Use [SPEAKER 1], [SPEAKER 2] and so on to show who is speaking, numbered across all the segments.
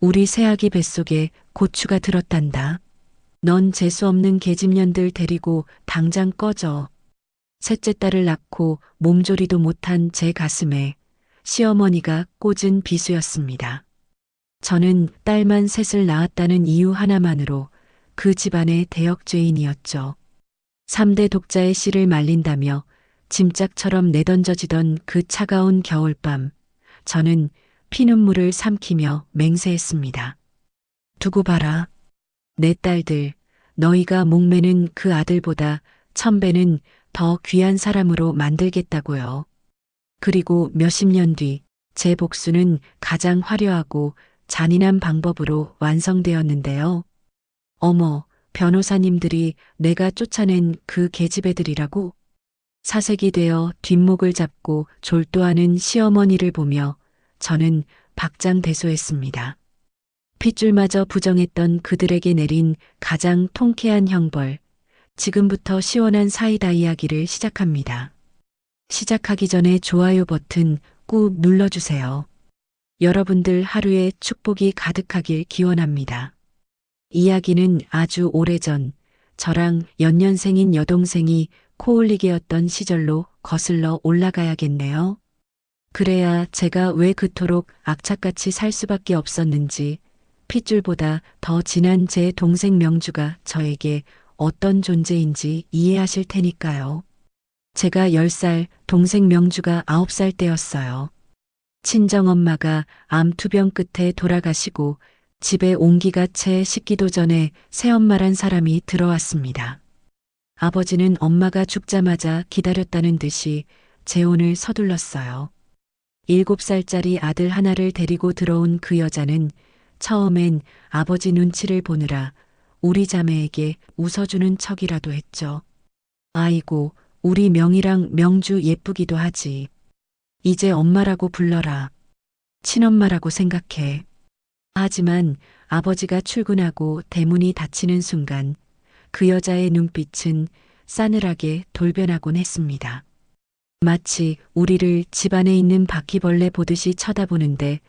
[SPEAKER 1] 우리 새아기 뱃속에 고추가 들었단다. 넌 재수 없는 계집년들 데리고 당장 꺼져. 셋째 딸을 낳고 몸조리도 못한 제 가슴에 시어머니가 꽂은 비수였습니다. 저는 딸만 셋을 낳았다는 이유 하나만으로 그 집안의 대역죄인이었죠. 3대 독자의 씨를 말린다며 짐짝처럼 내던져지던 그 차가운 겨울밤, 저는 피눈물을 삼키며 맹세했습니다. 두고 봐라. 내 딸들, 너희가 목매는 그 아들보다 1000배는 더 귀한 사람으로 만들겠다고요. 그리고 몇십 년 뒤, 제 복수는 가장 화려하고 잔인한 방법으로 완성되었는데요. 어머, 변호사님들이 내가 쫓아낸 그 계집애들이라고? 사색이 되어 뒷목을 잡고 졸도하는 시어머니를 보며 저는 박장대소했습니다. 핏줄마저 부정했던 그들에게 내린 가장 통쾌한 형벌, 지금부터 시원한 사이다 이야기를 시작합니다. 시작하기 전에 좋아요 버튼 꾹 눌러주세요. 여러분들 하루에 축복이 가득하길 기원합니다. 이야기는 아주 오래전 저랑 연년생인 여동생이 코올리게였던 시절로 거슬러 올라가야겠네요. 그래야 제가 왜 그토록 악착같이 살 수밖에 없었는지, 핏줄보다 더 진한 제 동생 명주가 저에게 어떤 존재인지 이해하실 테니까요. 제가 10살, 동생 명주가 9살 때였어요. 친정엄마가 암투병 끝에 돌아가시고 집에 온기가 채 식기도 전에 새엄마란 사람이 들어왔습니다. 아버지는 엄마가 죽자마자 기다렸다는 듯이 재혼을 서둘렀어요. 7살짜리 아들 하나를 데리고 들어온 그 여자는 처음엔 아버지 눈치를 보느라 우리 자매에게 웃어주는 척이라도 했죠. 아이고, 우리 명이랑 명주 예쁘기도 하지. 이제 엄마라고 불러라. 친엄마라고 생각해. 하지만 아버지가 출근하고 대문이 닫히는 순간 그 여자의 눈빛은 싸늘하게 돌변하곤 했습니다. 마치 우리를 집안에 있는 바퀴벌레 보듯이 쳐다보는데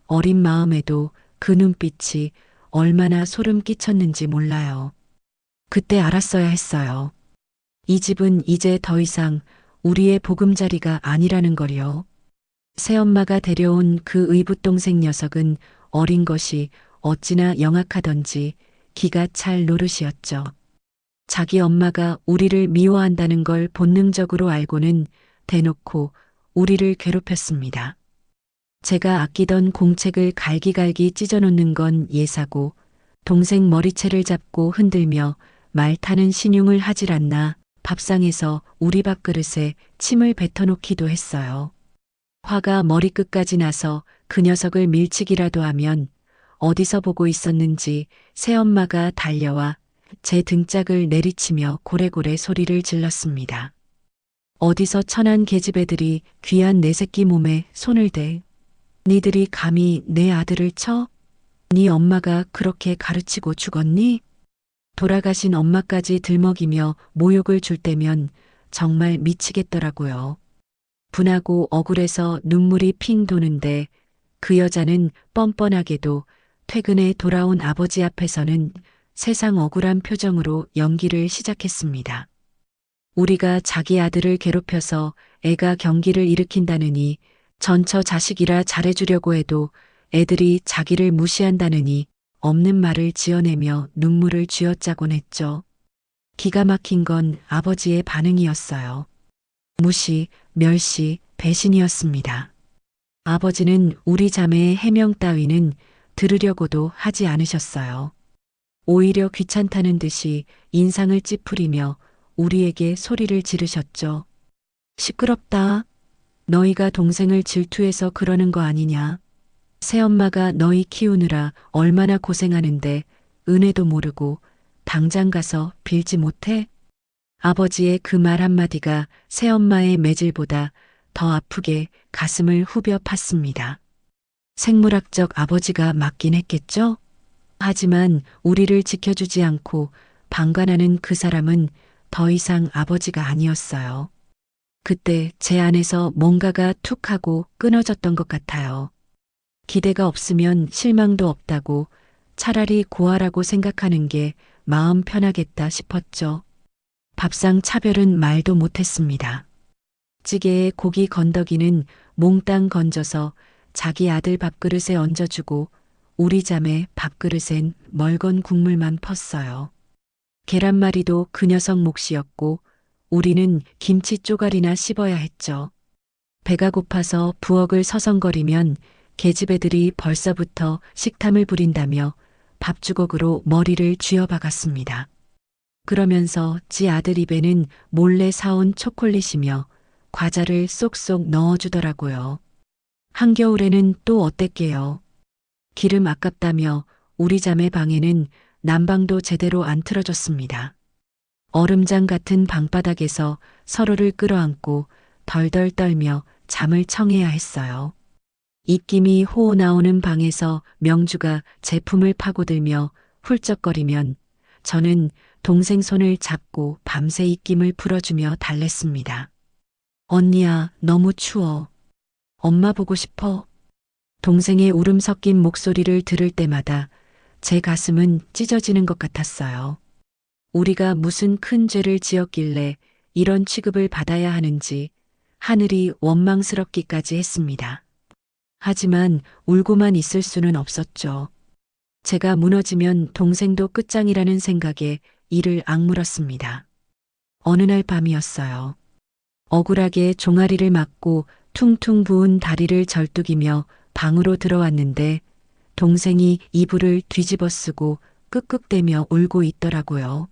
[SPEAKER 1] 어린 마음에도 그 눈빛이 얼마나 소름 끼쳤는지 몰라요. 그때 알았어야 했어요. 이 집은 이제 더 이상 우리의 보금자리가 아니라는 걸요. 새엄마가 데려온 그 의붓동생 녀석은 어린 것이 어찌나 영악하던지 기가 찰 노릇이었죠. 자기 엄마가 우리를 미워한다는 걸 본능적으로 알고는 대놓고 우리를 괴롭혔습니다. 제가 아끼던 공책을 갈기갈기 찢어놓는 건 예사고 동생 머리채를 잡고 흔들며 말 타는 신용을 하질 않나 밥상에서 우리 밥그릇에 침을 뱉어놓기도 했어요. 화가 머리끝까지 나서 그 녀석을 밀치기라도 하면 어디서 보고 있었는지 새엄마가 달려와 제 등짝을 내리치며 고래고래 소리를 질렀습니다. 어디서 천한 계집애들이 귀한 내 새끼 몸에 손을 대. 니들이 감히 내 아들을 쳐? 네 엄마가 그렇게 가르치고 죽었니? 돌아가신 엄마까지 들먹이며 모욕을 줄 때면 정말 미치겠더라고요. 분하고 억울해서 눈물이 핑 도는데 그 여자는 뻔뻔하게도 퇴근에 돌아온 아버지 앞에서는 세상 억울한 표정으로 연기를 시작했습니다. 우리가 자기 아들을 괴롭혀서 애가 경기를 일으킨다느니 전처 자식이라 잘해주려고 해도 애들이 자기를 무시한다느니 없는 말을 지어내며 눈물을 쥐어짜곤 했죠. 기가 막힌 건 아버지의 반응이었어요. 무시, 멸시, 배신이었습니다. 아버지는 우리 자매의 해명 따위는 들으려고도 하지 않으셨어요. 오히려 귀찮다는 듯이 인상을 찌푸리며 우리에게 소리를 지르셨죠. 시끄럽다. 너희가 동생을 질투해서 그러는 거 아니냐. 새엄마가 너희 키우느라 얼마나 고생하는데 은혜도 모르고 당장 가서 빌지 못해? 아버지의 그 말 한마디가 새엄마의 매질보다 더 아프게 가슴을 후벼 팠습니다. 생물학적 아버지가 맞긴 했겠죠? 하지만 우리를 지켜주지 않고 방관하는 그 사람은 더 이상 아버지가 아니었어요. 그때 제 안에서 뭔가가 툭 하고 끊어졌던 것 같아요. 기대가 없으면 실망도 없다고 차라리 고아라고 생각하는 게 마음 편하겠다 싶었죠. 밥상 차별은 말도 못했습니다. 찌개에 고기 건더기는 몽땅 건져서 자기 아들 밥그릇에 얹어주고 우리 자매 밥그릇엔 멀건 국물만 펐어요. 계란말이도 그 녀석 몫이었고 우리는 김치 쪼가리나 씹어야 했죠. 배가 고파서 부엌을 서성거리면 계집애들이 벌써부터 식탐을 부린다며 밥주걱으로 머리를 쥐어박았습니다. 그러면서 지 아들 입에는 몰래 사온 초콜릿이며 과자를 쏙쏙 넣어주더라고요. 한겨울에는 또 어땠게요. 기름 아깝다며 우리 자매 방에는 난방도 제대로 안 틀어졌습니다. 얼음장 같은 방바닥에서 서로를 끌어안고 덜덜 떨며 잠을 청해야 했어요. 입김이 호호 나오는 방에서 명주가 제품을 파고들며 훌쩍거리면 저는 동생 손을 잡고 밤새 입김을 풀어주며 달랬습니다. 언니야, 너무 추워. 엄마 보고 싶어. 동생의 울음 섞인 목소리를 들을 때마다 제 가슴은 찢어지는 것 같았어요. 우리가 무슨 큰 죄를 지었길래 이런 취급을 받아야 하는지 하늘이 원망스럽기까지 했습니다. 하지만 울고만 있을 수는 없었죠. 제가 무너지면 동생도 끝장이라는 생각에 이를 악물었습니다. 어느 날 밤이었어요. 억울하게 종아리를 맞고 퉁퉁 부은 다리를 절뚝이며 방으로 들어왔는데 동생이 이불을 뒤집어 쓰고 끄끄대며 울고 있더라고요.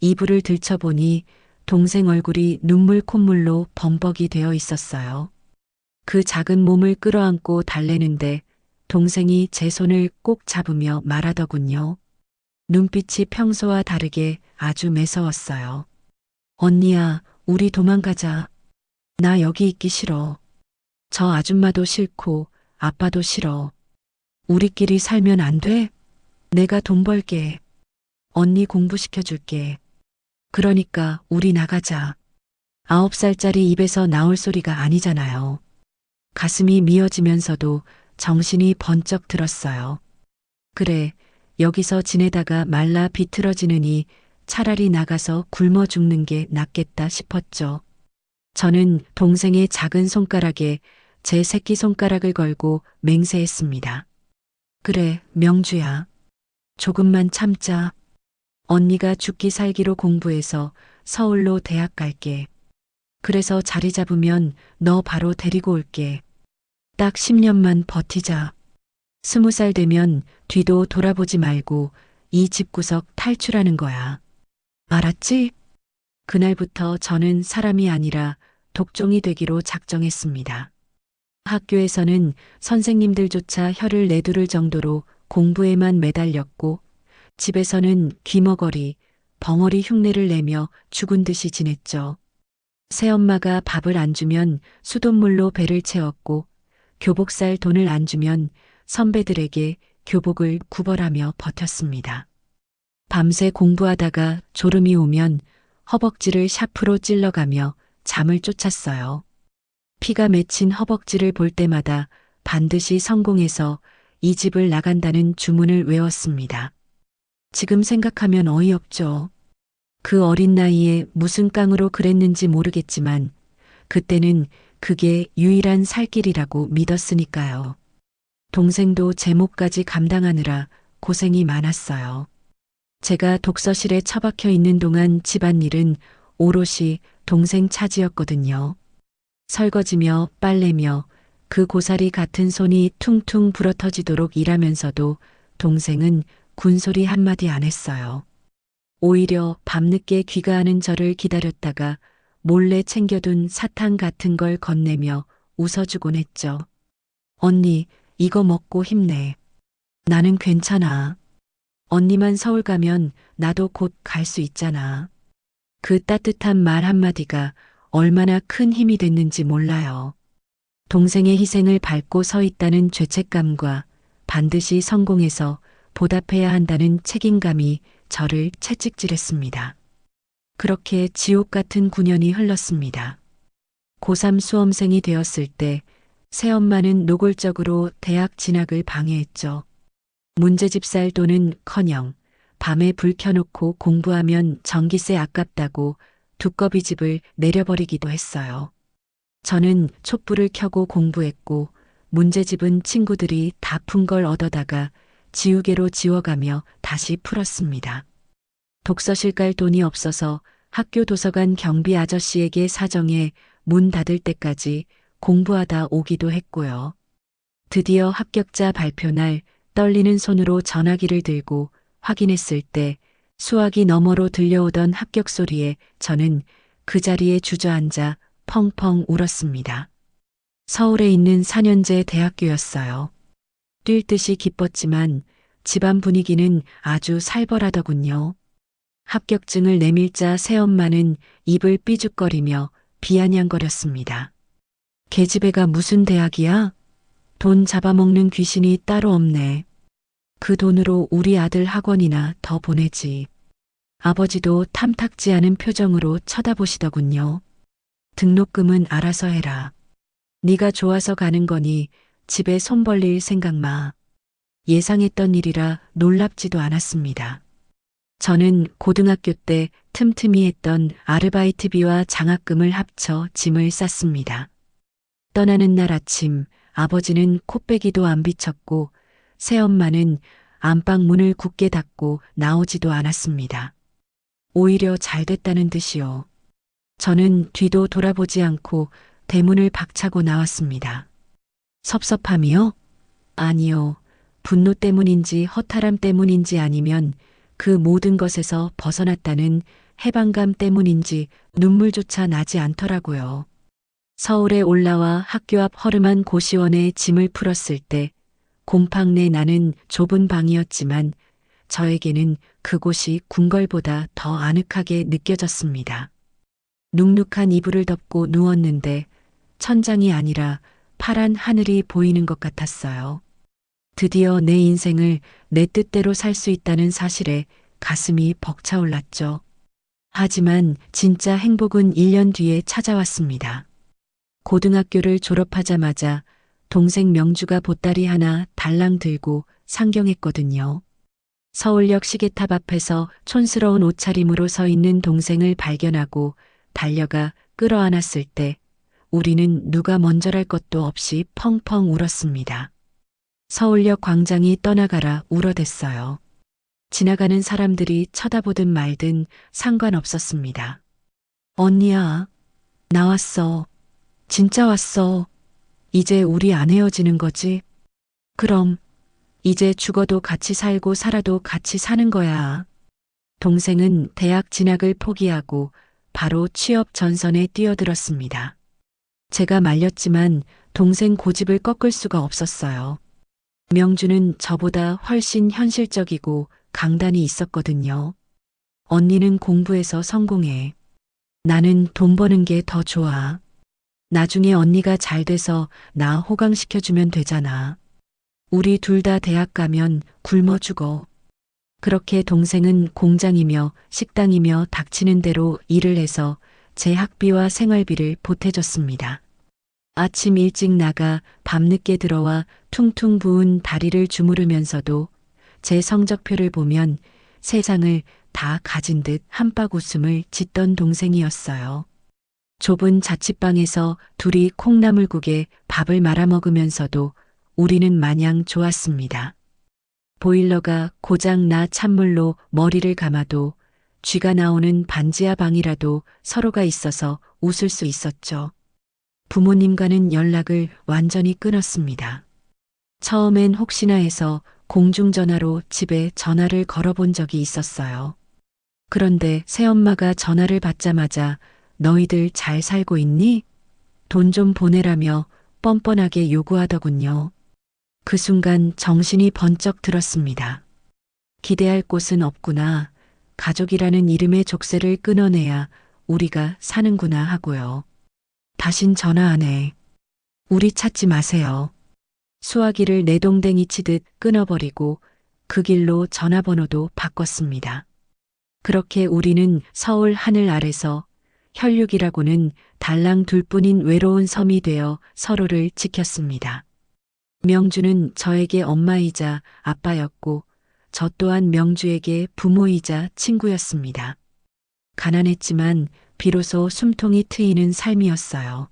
[SPEAKER 1] 이불을 들춰보니 동생 얼굴이 눈물 콧물로 범벅이 되어 있었어요. 그 작은 몸을 끌어안고 달래는데 동생이 제 손을 꼭 잡으며 말하더군요. 눈빛이 평소와 다르게 아주 매서웠어요. 언니야, 우리 도망가자. 나 여기 있기 싫어. 저 아줌마도 싫고 아빠도 싫어. 우리끼리 살면 안 돼? 내가 돈 벌게. 언니 공부시켜줄게. 그러니까 우리 나가자. 9살짜리 입에서 나올 소리가 아니잖아요. 가슴이 미어지면서도 정신이 번쩍 들었어요. 그래, 여기서 지내다가 말라 비틀어지느니 차라리 나가서 굶어 죽는 게 낫겠다 싶었죠. 저는 동생의 작은 손가락에 제 새끼손가락을 걸고 맹세했습니다. 그래, 명주야. 조금만 참자. 언니가 죽기 살기로 공부해서 서울로 대학 갈게. 그래서 자리 잡으면 너 바로 데리고 올게. 딱 10년만 버티자. 20살 되면 뒤도 돌아보지 말고 이 집구석 탈출하는 거야. 알았지? 그날부터 저는 사람이 아니라 독종이 되기로 작정했습니다. 학교에서는 선생님들조차 혀를 내두를 정도로 공부에만 매달렸고 집에서는 귀머거리, 벙어리 흉내를 내며 죽은 듯이 지냈죠. 새엄마가 밥을 안 주면 수돗물로 배를 채웠고 교복 살 돈을 안 주면 선배들에게 교복을 구걸하며 버텼습니다. 밤새 공부하다가 졸음이 오면 허벅지를 샤프로 찔러가며 잠을 쫓았어요. 피가 맺힌 허벅지를 볼 때마다 반드시 성공해서 이 집을 나간다는 주문을 외웠습니다. 지금 생각하면 어이없죠. 그 어린 나이에 무슨 깡으로 그랬는지 모르겠지만 그때는 그게 유일한 살 길이라고 믿었으니까요. 동생도 제 몫까지 감당하느라 고생이 많았어요. 제가 독서실에 처박혀 있는 동안 집안일은 오롯이 동생 차지였거든요. 설거지며 빨래며 그 고사리 같은 손이 퉁퉁 불어터지도록 일하면서도 동생은 군소리 한마디 안 했어요. 오히려 밤늦게 귀가하는 저를 기다렸다가 몰래 챙겨둔 사탕 같은 걸 건네며 웃어주곤 했죠. 언니, 이거 먹고 힘내. 나는 괜찮아. 언니만 서울 가면 나도 곧 갈 수 있잖아. 그 따뜻한 말 한마디가 얼마나 큰 힘이 됐는지 몰라요. 동생의 희생을 밟고 서 있다는 죄책감과 반드시 성공해서 보답해야 한다는 책임감이 저를 채찍질했습니다. 그렇게 지옥 같은 9년이 흘렀습니다. 고3 수험생이 되었을 때 새엄마는 노골적으로 대학 진학을 방해했죠. 문제집 살 돈은커녕 밤에 불 켜놓고 공부하면 전기세 아깝다고 두꺼비 집을 내려버리기도 했어요. 저는 촛불을 켜고 공부했고 문제집은 친구들이 다 푼 걸 얻어다가 지우개로 지워가며 다시 풀었습니다. 독서실 갈 돈이 없어서 학교 도서관 경비 아저씨에게 사정해 문 닫을 때까지 공부하다 오기도 했고요. 드디어 합격자 발표 날 떨리는 손으로 전화기를 들고 확인했을 때 수화기 너머로 들려오던 합격 소리에 저는 그 자리에 주저앉아 펑펑 울었습니다. 서울에 있는 4년제 대학교였어요. 뛸 듯이 기뻤지만 집안 분위기는 아주 살벌하더군요. 합격증을 내밀자 새엄마는 입을 삐죽거리며 비아냥거렸습니다. 계집애가 무슨 대학이야? 돈 잡아먹는 귀신이 따로 없네. 그 돈으로 우리 아들 학원이나 더 보내지. 아버지도 탐탁지 않은 표정으로 쳐다보시더군요. 등록금은 알아서 해라. 네가 좋아서 가는 거니 집에 손 벌릴 생각 마. 예상했던 일이라 놀랍지도 않았습니다. 저는 고등학교 때 틈틈이 했던 아르바이트비와 장학금을 합쳐 짐을 쌌습니다. 떠나는 날 아침 아버지는 코빼기도 안 비쳤고 새엄마는 안방 문을 굳게 닫고 나오지도 않았습니다. 오히려 잘 됐다는 듯이요. 저는 뒤도 돌아보지 않고 대문을 박차고 나왔습니다. 섭섭함이요? 아니요. 분노 때문인지 허탈함 때문인지 아니면 그 모든 것에서 벗어났다는 해방감 때문인지 눈물조차 나지 않더라고요. 서울에 올라와 학교 앞 허름한 고시원에 짐을 풀었을 때 곰팡 내 나는 좁은 방이었지만 저에게는 그곳이 궁궐보다 더 아늑하게 느껴졌습니다. 눅눅한 이불을 덮고 누웠는데 천장이 아니라 파란 하늘이 보이는 것 같았어요. 드디어 내 인생을 내 뜻대로 살 수 있다는 사실에 가슴이 벅차올랐죠. 하지만 진짜 행복은 1년 뒤에 찾아왔습니다. 고등학교를 졸업하자마자 동생 명주가 보따리 하나 달랑 들고 상경했거든요. 서울역 시계탑 앞에서 촌스러운 옷차림으로 서 있는 동생을 발견하고 달려가 끌어안았을 때 우리는 누가 먼저랄 것도 없이 펑펑 울었습니다. 서울역 광장이 떠나가라 울어댔어요. 지나가는 사람들이 쳐다보든 말든 상관없었습니다. 언니야, 나왔어. 진짜 왔어. 이제 우리 안 헤어지는 거지? 그럼, 이제 죽어도 같이 살고 살아도 같이 사는 거야. 동생은 대학 진학을 포기하고 바로 취업 전선에 뛰어들었습니다. 제가 말렸지만 동생 고집을 꺾을 수가 없었어요. 명주는 저보다 훨씬 현실적이고 강단이 있었거든요. 언니는 공부해서 성공해. 나는 돈 버는 게 더 좋아. 나중에 언니가 잘 돼서 나 호강시켜주면 되잖아. 우리 둘 다 대학 가면 굶어 죽어. 그렇게 동생은 공장이며 식당이며 닥치는 대로 일을 해서 제 학비와 생활비를 보태줬습니다. 아침 일찍 나가 밤늦게 들어와 퉁퉁 부은 다리를 주무르면서도 제 성적표를 보면 세상을 다 가진 듯 한박 웃음을 짓던 동생이었어요. 좁은 자취방에서 둘이 콩나물국에 밥을 말아 먹으면서도 우리는 마냥 좋았습니다. 보일러가 고장나 찬물로 머리를 감아도 쥐가 나오는 반지하 방이라도 서로가 있어서 웃을 수 있었죠. 부모님과는 연락을 완전히 끊었습니다. 처음엔 혹시나 해서 공중전화로 집에 전화를 걸어본 적이 있었어요. 그런데 새엄마가 전화를 받자마자 너희들 잘 살고 있니? 돈 좀 보내라며 뻔뻔하게 요구하더군요. 그 순간 정신이 번쩍 들었습니다. 기대할 곳은 없구나. 가족이라는 이름의 족쇄를 끊어내야 우리가 사는구나 하고요. 다신 전화 안 해. 우리 찾지 마세요. 수화기를 내동댕이 치듯 끊어버리고 그 길로 전화번호도 바꿨습니다. 그렇게 우리는 서울 하늘 아래서 혈육이라고는 달랑 둘뿐인 외로운 섬이 되어 서로를 지켰습니다. 명주는 저에게 엄마이자 아빠였고 저 또한 명주에게 부모이자 친구였습니다. 가난했지만 비로소 숨통이 트이는 삶이었어요.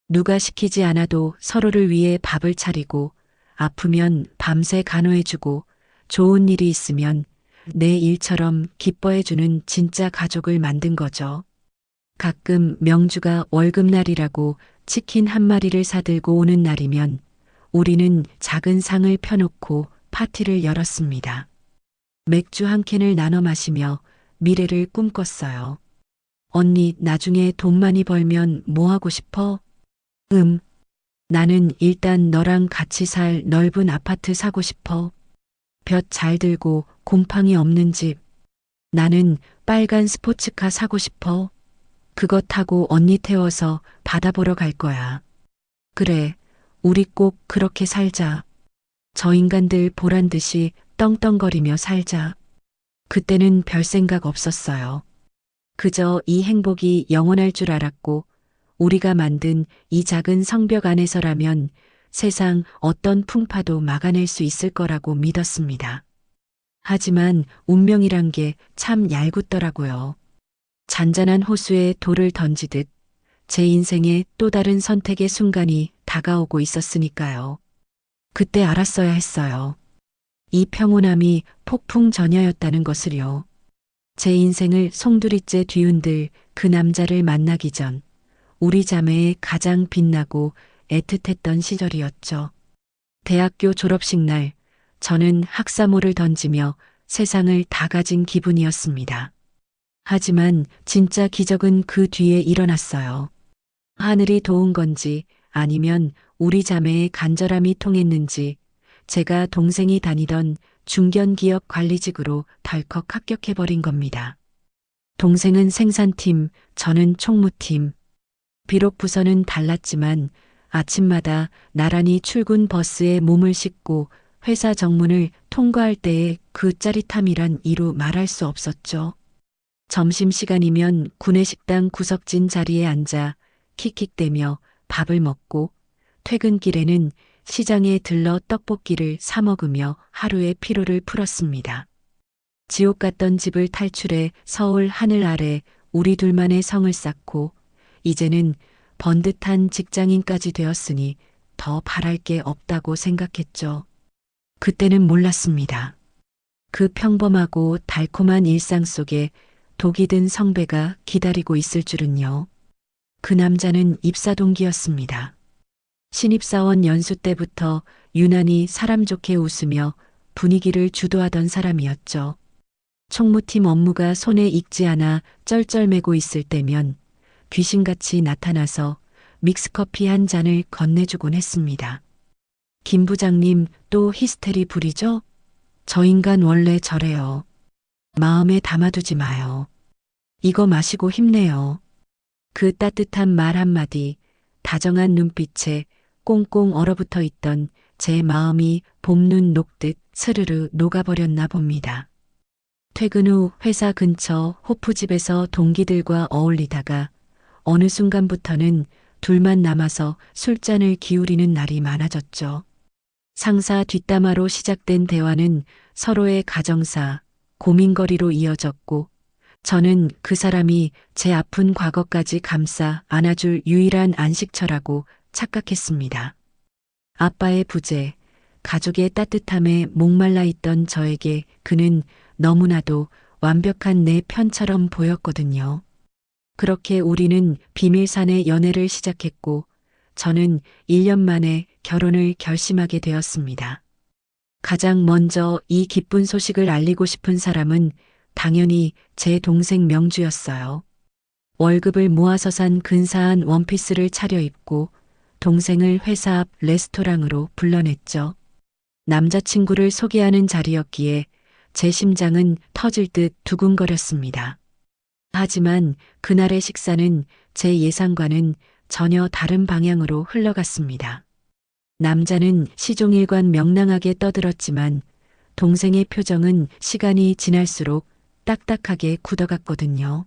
[SPEAKER 1] 누가 시키지 않아도 서로를 위해 밥을 차리고 아프면 밤새 간호해주고 좋은 일이 있으면 내 일처럼 기뻐해주는 진짜 가족을 만든 거죠. 가끔 명주가 월급날이라고 치킨 한 마리를 사들고 오는 날이면 우리는 작은 상을 펴놓고 파티를 열었습니다. 맥주 한 캔을 나눠 마시며 미래를 꿈꿨어요. 언니, 나중에 돈 많이 벌면 뭐 하고 싶어? 나는 일단 너랑 같이 살 넓은 아파트 사고 싶어. 볕 잘 들고 곰팡이 없는 집. 나는 빨간 스포츠카 사고 싶어. 그거 타고 언니 태워서 바다 보러 갈 거야. 그래, 우리 꼭 그렇게 살자. 저 인간들 보란 듯이 떵떵거리며 살자. 그때는 별 생각 없었어요. 그저 이 행복이 영원할 줄 알았고 우리가 만든 이 작은 성벽 안에서라면 세상 어떤 풍파도 막아낼 수 있을 거라고 믿었습니다. 하지만 운명이란 게 참 얄궂더라고요. 잔잔한 호수에 돌을 던지듯 제 인생에 또 다른 선택의 순간이 다가오고 있었으니까요. 그때 알았어야 했어요. 이 평온함이 폭풍 전야였다는 것을요. 제 인생을 송두리째 뒤흔들 그 남자를 만나기 전 우리 자매의 가장 빛나고 애틋했던 시절이었죠. 대학교 졸업식 날 저는 학사모를 던지며 세상을 다 가진 기분이었습니다. 하지만 진짜 기적은 그 뒤에 일어났어요. 하늘이 도운 건지 아니면 우리 자매의 간절함이 통했는지 제가 동생이 다니던 중견기업 관리직으로 덜컥 합격해버린 겁니다. 동생은 생산팀, 저는 총무팀. 비록 부서는 달랐지만 아침마다 나란히 출근 버스에 몸을 싣고 회사 정문을 통과할 때의 그 짜릿함이란 이루 말할 수 없었죠. 점심시간이면 구내식당 구석진 자리에 앉아 킥킥대며 밥을 먹고 퇴근길에는 시장에 들러 떡볶이를 사 먹으며 하루의 피로를 풀었습니다. 지옥 같던 집을 탈출해 서울 하늘 아래 우리 둘만의 성을 쌓고 이제는 번듯한 직장인까지 되었으니 더 바랄 게 없다고 생각했죠. 그때는 몰랐습니다. 그 평범하고 달콤한 일상 속에 독이 든 성배가 기다리고 있을 줄은요. 그 남자는 입사 동기였습니다. 신입사원 연수 때부터 유난히 사람 좋게 웃으며 분위기를 주도하던 사람이었죠. 총무팀 업무가 손에 익지 않아 쩔쩔매고 있을 때면 귀신같이 나타나서 믹스커피 한 잔을 건네주곤 했습니다. 김 부장님 또 히스테리 부리죠? 저 인간 원래 저래요. 마음에 담아두지 마요. 이거 마시고 힘내요. 그 따뜻한 말 한마디, 다정한 눈빛에 꽁꽁 얼어붙어 있던 제 마음이 봄눈 녹듯 스르르 녹아버렸나 봅니다. 퇴근 후 회사 근처 호프집에서 동기들과 어울리다가 어느 순간부터는 둘만 남아서 술잔을 기울이는 날이 많아졌죠. 상사 뒷담화로 시작된 대화는 서로의 가정사, 고민거리로 이어졌고 저는 그 사람이 제 아픈 과거까지 감싸 안아줄 유일한 안식처라고 착각했습니다. 아빠의 부재, 가족의 따뜻함에 목말라 있던 저에게 그는 너무나도 완벽한 내 편처럼 보였거든요. 그렇게 우리는 비밀산의 연애를 시작했고 저는 1년 만에 결혼을 결심하게 되었습니다. 가장 먼저 이 기쁜 소식을 알리고 싶은 사람은 당연히 제 동생 명주였어요. 월급을 모아서 산 근사한 원피스를 차려입고 동생을 회사 앞 레스토랑으로 불러냈죠. 남자친구를 소개하는 자리였기에 제 심장은 터질 듯 두근거렸습니다. 하지만 그날의 식사는 제 예상과는 전혀 다른 방향으로 흘러갔습니다. 남자는 시종일관 명랑하게 떠들었지만 동생의 표정은 시간이 지날수록 딱딱하게 굳어갔거든요.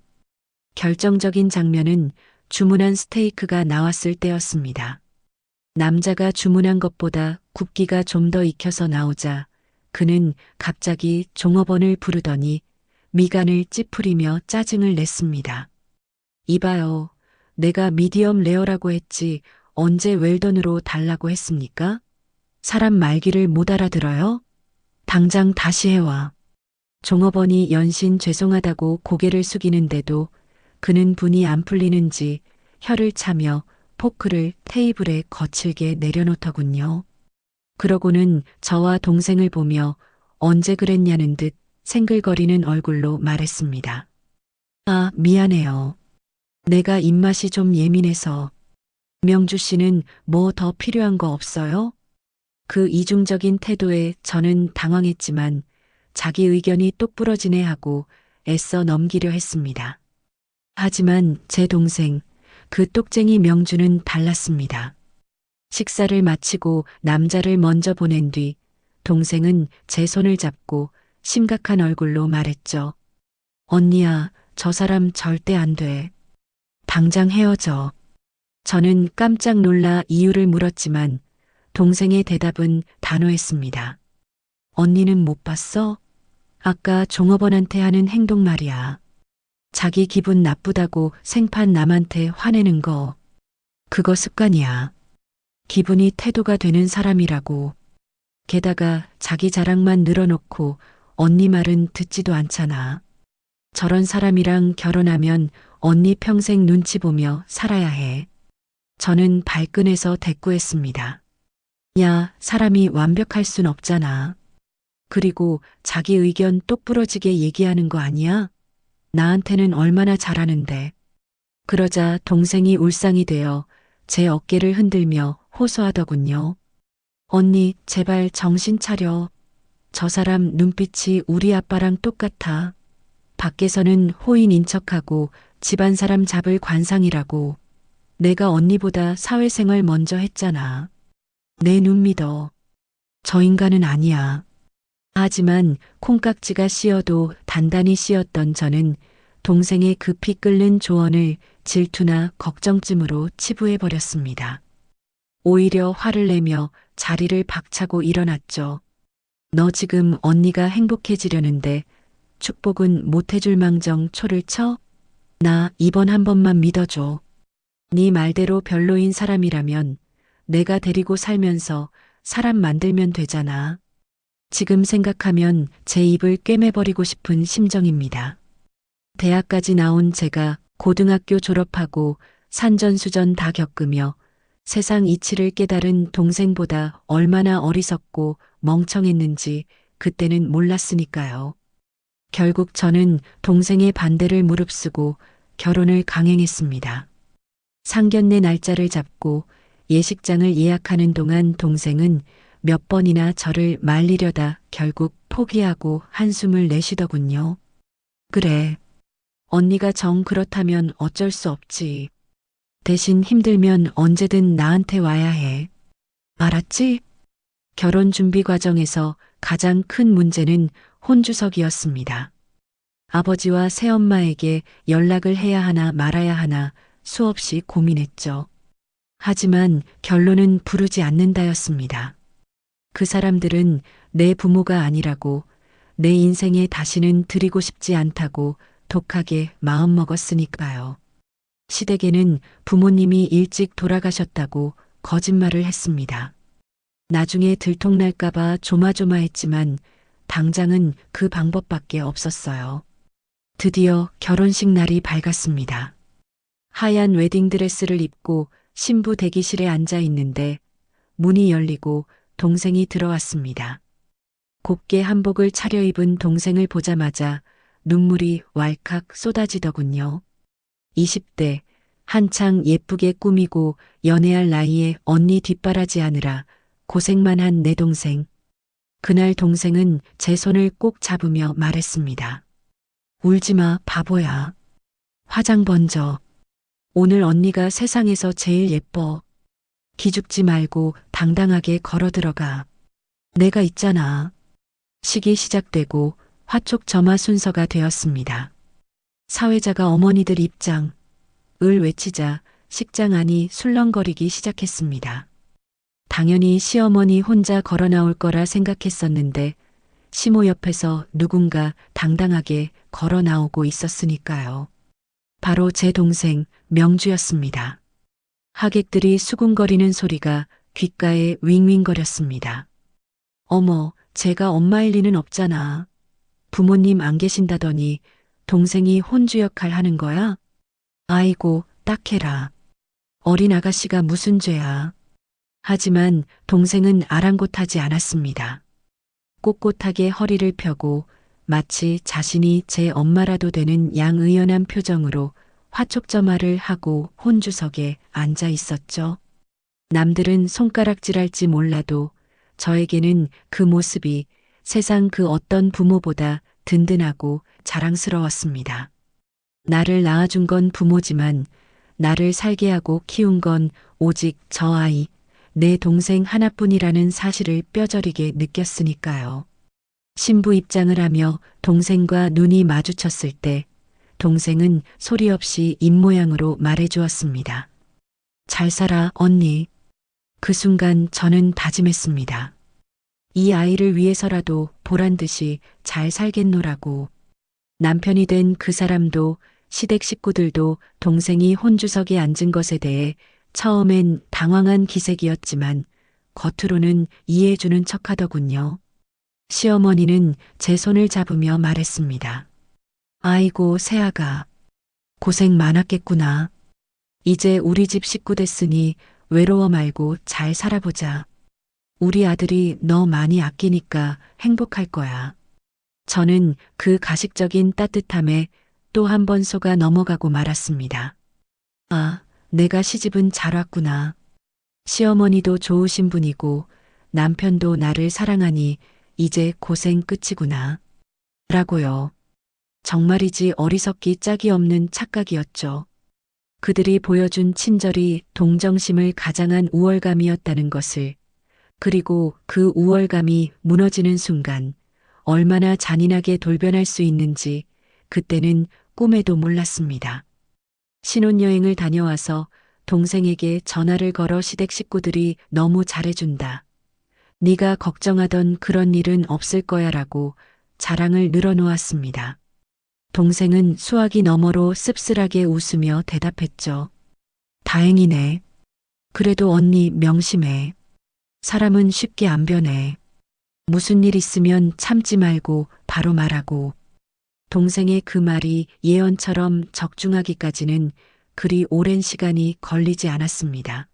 [SPEAKER 1] 결정적인 장면은 주문한 스테이크가 나왔을 때였습니다. 남자가 주문한 것보다 굽기가 좀 더 익혀서 나오자 그는 갑자기 종업원을 부르더니 미간을 찌푸리며 짜증을 냈습니다. 이봐요. 내가 미디엄 레어라고 했지 언제 웰던으로 달라고 했습니까? 사람 말귀를 못 알아들어요? 당장 다시 해와. 종업원이 연신 죄송하다고 고개를 숙이는데도 그는 분이 안 풀리는지 혀를 차며 포크를 테이블에 거칠게 내려놓더군요. 그러고는 저와 동생을 보며 언제 그랬냐는 듯 생글거리는 얼굴로 말했습니다. 아, 미안해요. 내가 입맛이 좀 예민해서. 명주 씨는 뭐 더 필요한 거 없어요? 그 이중적인 태도에 저는 당황했지만 자기 의견이 똑부러지네 하고 애써 넘기려 했습니다. 하지만 제 동생, 그 똑쟁이 명주는 달랐습니다. 식사를 마치고 남자를 먼저 보낸 뒤 동생은 제 손을 잡고 심각한 얼굴로 말했죠. 언니야, 저 사람 절대 안 돼. 당장 헤어져. 저는 깜짝 놀라 이유를 물었지만 동생의 대답은 단호했습니다. 언니는 못 봤어? 아까 종업원한테 하는 행동 말이야. 자기 기분 나쁘다고 생판 남한테 화내는 거. 그거 습관이야. 기분이 태도가 되는 사람이라고. 게다가 자기 자랑만 늘어놓고 언니 말은 듣지도 않잖아. 저런 사람이랑 결혼하면 언니 평생 눈치 보며 살아야 해. 저는 발끈해서 대꾸했습니다. 야, 사람이 완벽할 순 없잖아. 그리고 자기 의견 똑부러지게 얘기하는 거 아니야? 나한테는 얼마나 잘하는데. 그러자 동생이 울상이 되어 제 어깨를 흔들며 호소하더군요. 언니, 제발 정신 차려. 저 사람 눈빛이 우리 아빠랑 똑같아. 밖에서는 호인인 척하고 집안 사람 잡을 관상이라고. 내가 언니보다 사회생활 먼저 했잖아. 내 눈 믿어. 저 인간은 아니야. 하지만 콩깍지가 씌어도 단단히 씌었던 저는 동생의 급히 끓는 조언을 질투나 걱정쯤으로 치부해버렸습니다. 오히려 화를 내며 자리를 박차고 일어났죠. 너 지금 언니가 행복해지려는데 축복은 못해줄 망정 초를 쳐? 나 이번 한 번만 믿어줘. 네 말대로 별로인 사람이라면 내가 데리고 살면서 사람 만들면 되잖아. 지금 생각하면 제 입을 꿰매버리고 싶은 심정입니다. 대학까지 나온 제가 고등학교 졸업하고 산전수전 다 겪으며 세상 이치를 깨달은 동생보다 얼마나 어리석고 멍청했는지 그때는 몰랐으니까요. 결국 저는 동생의 반대를 무릅쓰고 결혼을 강행했습니다. 상견례 날짜를 잡고 예식장을 예약하는 동안 동생은 몇 번이나 저를 말리려다 결국 포기하고 한숨을 내쉬더군요. 그래. 언니가 정 그렇다면 어쩔 수 없지. 대신 힘들면 언제든 나한테 와야 해. 알았지? 결혼 준비 과정에서 가장 큰 문제는 혼주석이었습니다. 아버지와 새엄마에게 연락을 해야 하나 말아야 하나 수없이 고민했죠. 하지만 결론은 부르지 않는다였습니다. 그 사람들은 내 부모가 아니라고, 내 인생에 다시는 드리고 싶지 않다고 독하게 마음먹었으니까요. 시댁에는 부모님이 일찍 돌아가셨다고 거짓말을 했습니다. 나중에 들통날까봐 조마조마했지만 당장은 그 방법밖에 없었어요. 드디어 결혼식 날이 밝았습니다. 하얀 웨딩드레스를 입고 신부 대기실에 앉아 있는데 문이 열리고 동생이 들어왔습니다. 곱게 한복을 차려입은 동생을 보자마자 눈물이 왈칵 쏟아지더군요. 20대, 한창 예쁘게 꾸미고 연애할 나이에 언니 뒷바라지 하느라 고생만 한 내 동생. 그날 동생은 제 손을 꼭 잡으며 말했습니다. 울지 마, 바보야. 화장 번져. 오늘 언니가 세상에서 제일 예뻐. 기죽지 말고 당당하게 걸어 들어가. 내가 있잖아. 식이 시작되고 화촉점화 순서가 되었습니다. 사회자가 어머니들 입장을 외치자 식장 안이 술렁거리기 시작했습니다. 당연히 시어머니 혼자 걸어 나올 거라 생각했었는데 시모 옆에서 누군가 당당하게 걸어 나오고 있었으니까요. 바로 제 동생 명주였습니다. 하객들이 수군거리는 소리가 귓가에 윙윙거렸습니다. 어머, 제가 엄마일 리는 없잖아. 부모님 안 계신다더니 동생이 혼주 역할 하는 거야? 아이고, 딱해라. 어린 아가씨가 무슨 죄야. 하지만 동생은 아랑곳하지 않았습니다. 꼿꼿하게 허리를 펴고 마치 자신이 제 엄마라도 되는 양의연한 표정으로 화촉점화를 하고 혼주석에 앉아 있었죠. 남들은 손가락질할지 몰라도 저에게는 그 모습이 세상 그 어떤 부모보다 든든하고 자랑스러웠습니다. 나를 낳아준 건 부모지만 나를 살게 하고 키운 건 오직 저 아이, 내 동생 하나뿐이라는 사실을 뼈저리게 느꼈으니까요. 신부 입장을 하며 동생과 눈이 마주쳤을 때 동생은 소리 없이 입모양으로 말해주었습니다. 잘 살아, 언니. 그 순간 저는 다짐했습니다. 이 아이를 위해서라도 보란 듯이 잘 살겠노라고. 남편이 된 그 사람도 시댁 식구들도 동생이 혼주석에 앉은 것에 대해 처음엔 당황한 기색이었지만 겉으로는 이해해주는 척하더군요. 시어머니는 제 손을 잡으며 말했습니다. 아이고 새아가 고생 많았겠구나. 이제 우리 집 식구 됐으니 외로워 말고 잘 살아보자. 우리 아들이 너 많이 아끼니까 행복할 거야. 저는 그 가식적인 따뜻함에 또 한 번 속아 넘어가고 말았습니다. 아, 내가 시집은 잘 왔구나. 시어머니도 좋으신 분이고 남편도 나를 사랑하니 이제 고생 끝이구나. 라고요. 정말이지 어리석기 짝이 없는 착각이었죠. 그들이 보여준 친절이 동정심을 가장한 우월감이었다는 것을, 그리고 그 우월감이 무너지는 순간 얼마나 잔인하게 돌변할 수 있는지 그때는 꿈에도 몰랐습니다. 신혼여행을 다녀와서 동생에게 전화를 걸어 시댁 식구들이 너무 잘해준다. 네가 걱정하던 그런 일은 없을 거야라고 자랑을 늘어놓았습니다. 동생은 수화기 너머로 씁쓸하게 웃으며 대답했죠. 다행이네. 그래도 언니 명심해. 사람은 쉽게 안 변해. 무슨 일 있으면 참지 말고 바로 말하고. 동생의 그 말이 예언처럼 적중하기까지는 그리 오랜 시간이 걸리지 않았습니다.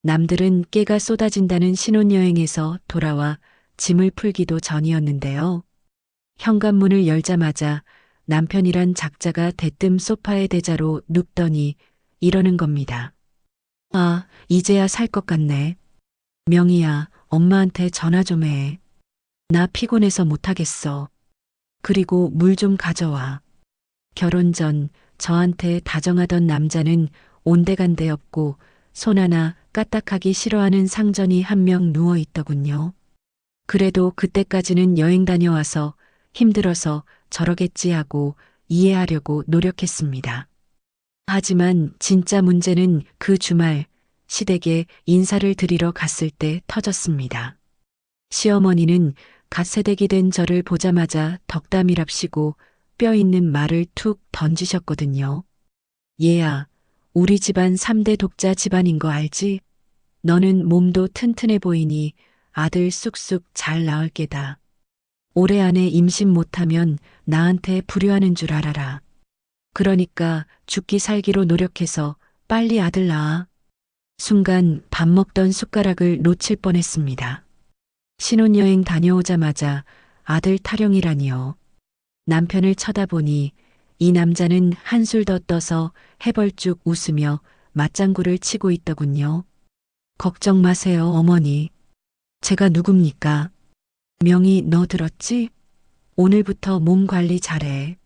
[SPEAKER 1] 남들은 깨가 쏟아진다는 신혼여행에서 돌아와 짐을 풀기도 전이었는데요. 현관문을 열자마자 남편이란 작자가 대뜸 소파의 대자로 눕더니 이러는 겁니다. 아, 이제야 살 것 같네. 명희야, 엄마한테 전화 좀 해. 나 피곤해서 못하겠어. 그리고 물 좀 가져와. 결혼 전 저한테 다정하던 남자는 온데간데 없고 손 하나 까딱하기 싫어하는 상전이 한 명 누워 있더군요. 그래도 그때까지는 여행 다녀와서 힘들어서 저러겠지 하고 이해하려고 노력했습니다. 하지만 진짜 문제는 그 주말 시댁에 인사를 드리러 갔을 때 터졌습니다. 시어머니는 갓세댁이 된 저를 보자마자 덕담이랍시고 뼈 있는 말을 툭 던지셨거든요. 얘야, 우리 집안 3대 독자 집안인 거 알지? 너는 몸도 튼튼해 보이니 아들 쑥쑥 잘 낳을 게다. 올해 안에 임신 못하면 나한테 불효하는 줄 알아라. 그러니까 죽기 살기로 노력해서 빨리 아들 낳아. 순간 밥 먹던 숟가락을 놓칠 뻔했습니다. 신혼여행 다녀오자마자 아들 타령이라니요. 남편을 쳐다보니 이 남자는 한술 더 떠서 해벌쭉 웃으며 맞장구를 치고 있더군요. 걱정 마세요, 어머니. 제가 누굽니까? 명희 너 들었지? 오늘부터 몸 관리 잘해.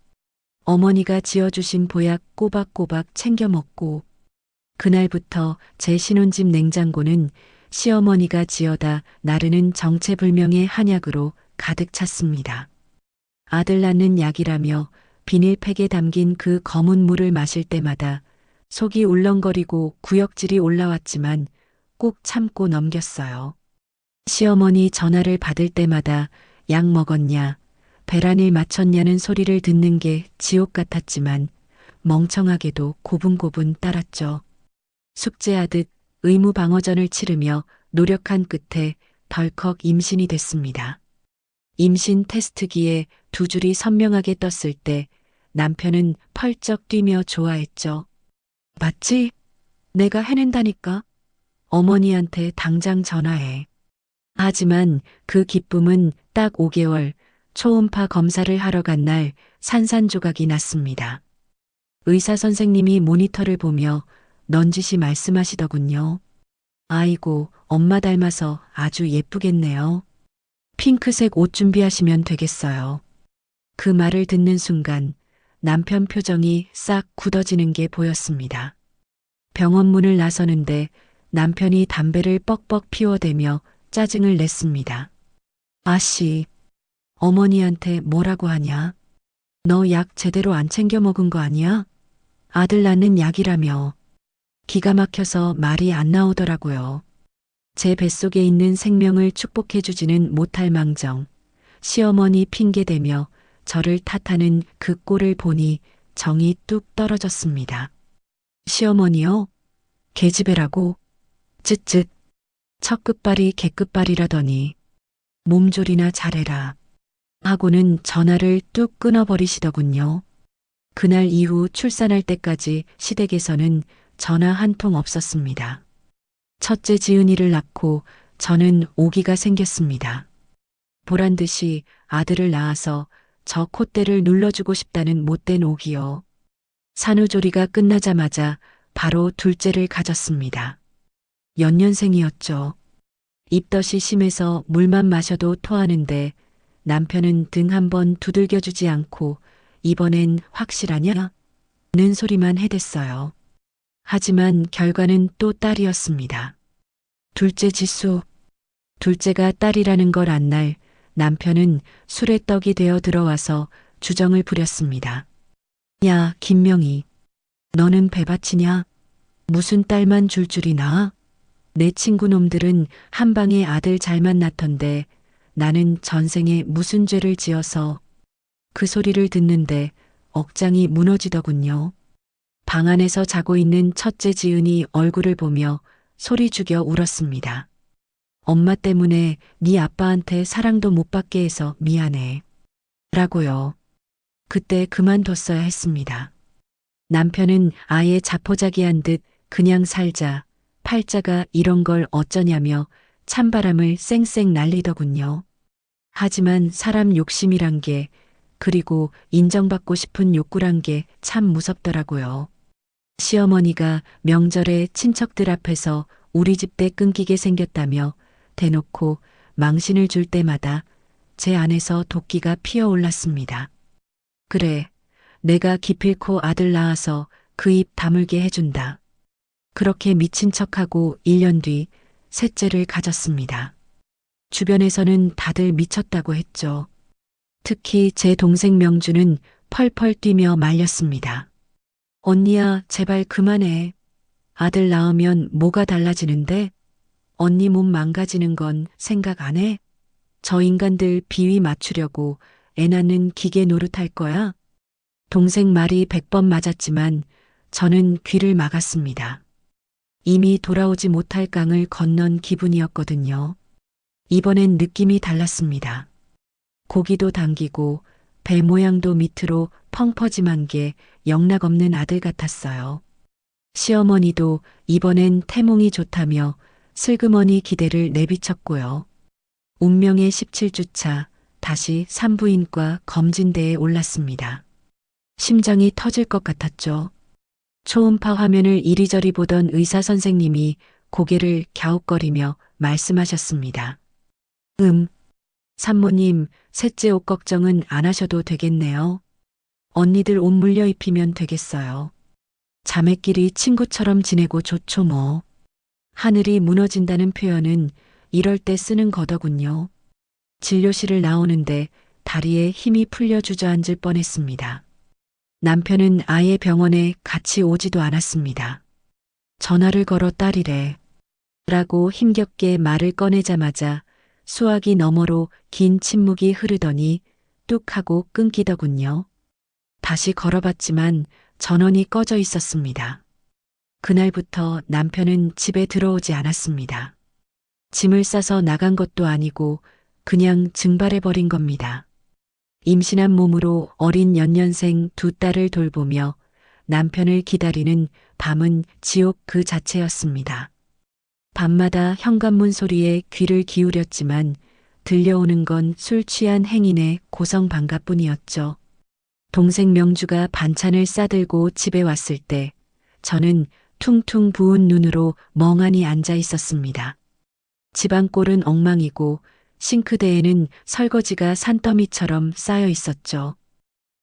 [SPEAKER 1] 어머니가 지어주신 보약 꼬박꼬박 챙겨 먹고 그날부터 제 신혼집 냉장고는 시어머니가 지어다 나르는 정체불명의 한약으로 가득 찼습니다. 아들 낳는 약이라며 비닐팩에 담긴 그 검은 물을 마실 때마다 속이 울렁거리고 구역질이 올라왔지만 꼭 참고 넘겼어요. 시어머니 전화를 받을 때마다 약 먹었냐, 배란일 마쳤냐는 소리를 듣는 게 지옥 같았지만 멍청하게도 고분고분 따랐죠. 숙제하듯 의무방어전을 치르며 노력한 끝에 덜컥 임신이 됐습니다. 임신 테스트기에 두 줄이 선명하게 떴을 때 남편은 펄쩍 뛰며 좋아했죠. 맞지? 내가 해낸다니까. 어머니한테 당장 전화해. 하지만 그 기쁨은 딱 5개월 초음파 검사를 하러 간 날 산산조각이 났습니다. 의사 선생님이 모니터를 보며 넌지시 말씀하시더군요. 아이고, 엄마 닮아서 아주 예쁘겠네요. 핑크색 옷 준비하시면 되겠어요. 그 말을 듣는 순간 남편 표정이 싹 굳어지는 게 보였습니다. 병원 문을 나서는데 남편이 담배를 뻑뻑 피워대며 짜증을 냈습니다. 아씨, 어머니한테 뭐라고 하냐? 너 약 제대로 안 챙겨 먹은 거 아니야? 아들 낳는 약이라며. 기가 막혀서 말이 안 나오더라고요. 제 뱃속에 있는 생명을 축복해주지는 못할 망정, 시어머니 핑계대며 저를 탓하는 그 꼴을 보니 정이 뚝 떨어졌습니다. 시어머니요? 계집애라고? 쯧쯧. 첫 끝발이 개끝발이라더니 몸조리나 잘해라. 하고는 전화를 뚝 끊어버리시더군요. 그날 이후 출산할 때까지 시댁에서는 전화 한 통 없었습니다. 첫째 지은이를 낳고 저는 오기가 생겼습니다. 보란 듯이 아들을 낳아서 저 콧대를 눌러주고 싶다는 못된 오기요. 산후조리가 끝나자마자 바로 둘째를 가졌습니다. 연년생이었죠. 입덧이 심해서 물만 마셔도 토하는데 남편은 등 한번 두들겨주지 않고 이번엔 확실하냐? 는 소리만 해댔어요. 하지만 결과는 또 딸이었습니다. 둘째 지수. 둘째가 딸이라는 걸 안 날 남편은 술에 떡이 되어 들어와서 주정을 부렸습니다. 야, 김명희. 너는 배밭이냐? 무슨 딸만 줄줄이 낳아? 내 친구 놈들은 한 방에 아들 잘만 낳던데 나는 전생에 무슨 죄를 지어서. 그 소리를 듣는데 억장이 무너지더군요. 방 안에서 자고 있는 첫째 지은이 얼굴을 보며 소리 죽여 울었습니다. 엄마 때문에 네 아빠한테 사랑도 못 받게 해서 미안해. 라고요. 그때 그만뒀어야 했습니다. 남편은 아예 자포자기한 듯 그냥 살자, 팔자가 이런 걸 어쩌냐며 찬바람을 쌩쌩 날리더군요. 하지만 사람 욕심이란 게, 그리고 인정받고 싶은 욕구란 게 참 무섭더라고요. 시어머니가 명절에 친척들 앞에서 우리 집 때 끊기게 생겼다며 대놓고 망신을 줄 때마다 제 안에서 도끼가 피어올랐습니다. 그래, 내가 기필코 아들 낳아서 그 입 다물게 해준다. 그렇게 미친 척하고 1년 뒤 셋째를 가졌습니다. 주변에서는 다들 미쳤다고 했죠. 특히 제 동생 명주는 펄펄 뛰며 말렸습니다. 언니야, 제발 그만해. 아들 낳으면 뭐가 달라지는데? 언니 몸 망가지는 건 생각 안 해? 저 인간들 비위 맞추려고 애 낳는 기계 노릇할 거야? 동생 말이 100번 맞았지만 저는 귀를 막았습니다. 이미 돌아오지 못할 강을 건넌 기분이었거든요. 이번엔 느낌이 달랐습니다. 고기도 당기고 배 모양도 밑으로 펑퍼짐한 게 영락없는 아들 같았어요. 시어머니도 이번엔 태몽이 좋다며 슬그머니 기대를 내비쳤고요. 운명의 17주차 다시 산부인과 검진대에 올랐습니다. 심장이 터질 것 같았죠. 초음파 화면을 이리저리 보던 의사 선생님이 고개를 갸웃거리며 말씀하셨습니다. 산모님, 셋째 옷 걱정은 안 하셔도 되겠네요. 언니들 옷 물려 입히면 되겠어요. 자매끼리 친구처럼 지내고 좋죠 뭐. 하늘이 무너진다는 표현은 이럴 때 쓰는 거더군요. 진료실을 나오는데 다리에 힘이 풀려 주저앉을 뻔했습니다. 남편은 아예 병원에 같이 오지도 않았습니다. 전화를 걸어 딸이래. 라고 힘겹게 말을 꺼내자마자 수화기 너머로 긴 침묵이 흐르더니 뚝 하고 끊기더군요. 다시 걸어봤지만 전원이 꺼져 있었습니다. 그날부터 남편은 집에 들어오지 않았습니다. 짐을 싸서 나간 것도 아니고 그냥 증발해버린 겁니다. 임신한 몸으로 어린 연년생 두 딸을 돌보며 남편을 기다리는 밤은 지옥 그 자체였습니다. 밤마다 현관문 소리에 귀를 기울였지만 들려오는 건 술 취한 행인의 고성방가뿐이었죠. 동생 명주가 반찬을 싸들고 집에 왔을 때 저는 퉁퉁 부은 눈으로 멍하니 앉아 있었습니다. 집안 꼴은 엉망이고 싱크대에는 설거지가 산더미처럼 쌓여 있었죠.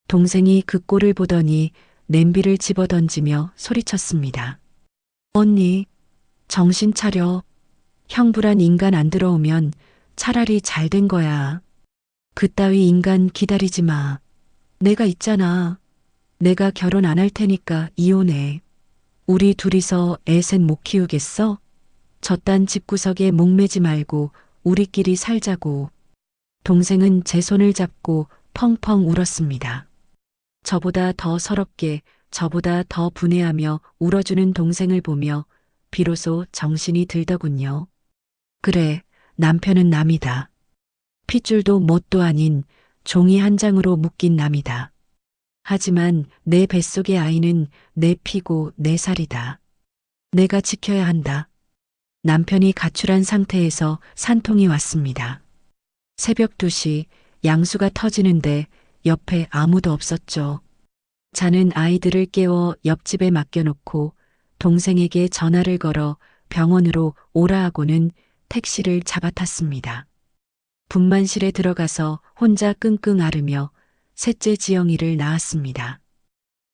[SPEAKER 1] 동생이 그 꼴을 보더니 냄비를 집어던지며 소리쳤습니다. 언니, 정신 차려. 형부란 인간 안 들어오면 차라리 잘 된 거야. 그따위 인간 기다리지 마. 내가 있잖아. 내가 결혼 안 할 테니까 이혼해. 우리 둘이서 애셋 못 키우겠어? 저딴 집구석에 목매지 말고 우리끼리 살자고. 동생은 제 손을 잡고 펑펑 울었습니다. 저보다 더 서럽게, 저보다 더 분해하며 울어주는 동생을 보며 비로소 정신이 들더군요. 그래, 남편은 남이다. 핏줄도 뭣도 아닌 종이 한 장으로 묶인 남이다. 하지만 내 뱃속의 아이는 내 피고 내 살이다. 내가 지켜야 한다. 남편이 가출한 상태에서 산통이 왔습니다. 새벽 2시 양수가 터지는데 옆에 아무도 없었죠. 자는 아이들을 깨워 옆집에 맡겨놓고 동생에게 전화를 걸어 병원으로 오라 하고는 택시를 잡아탔습니다. 분만실에 들어가서 혼자 끙끙 앓으며 셋째 지영이를 낳았습니다.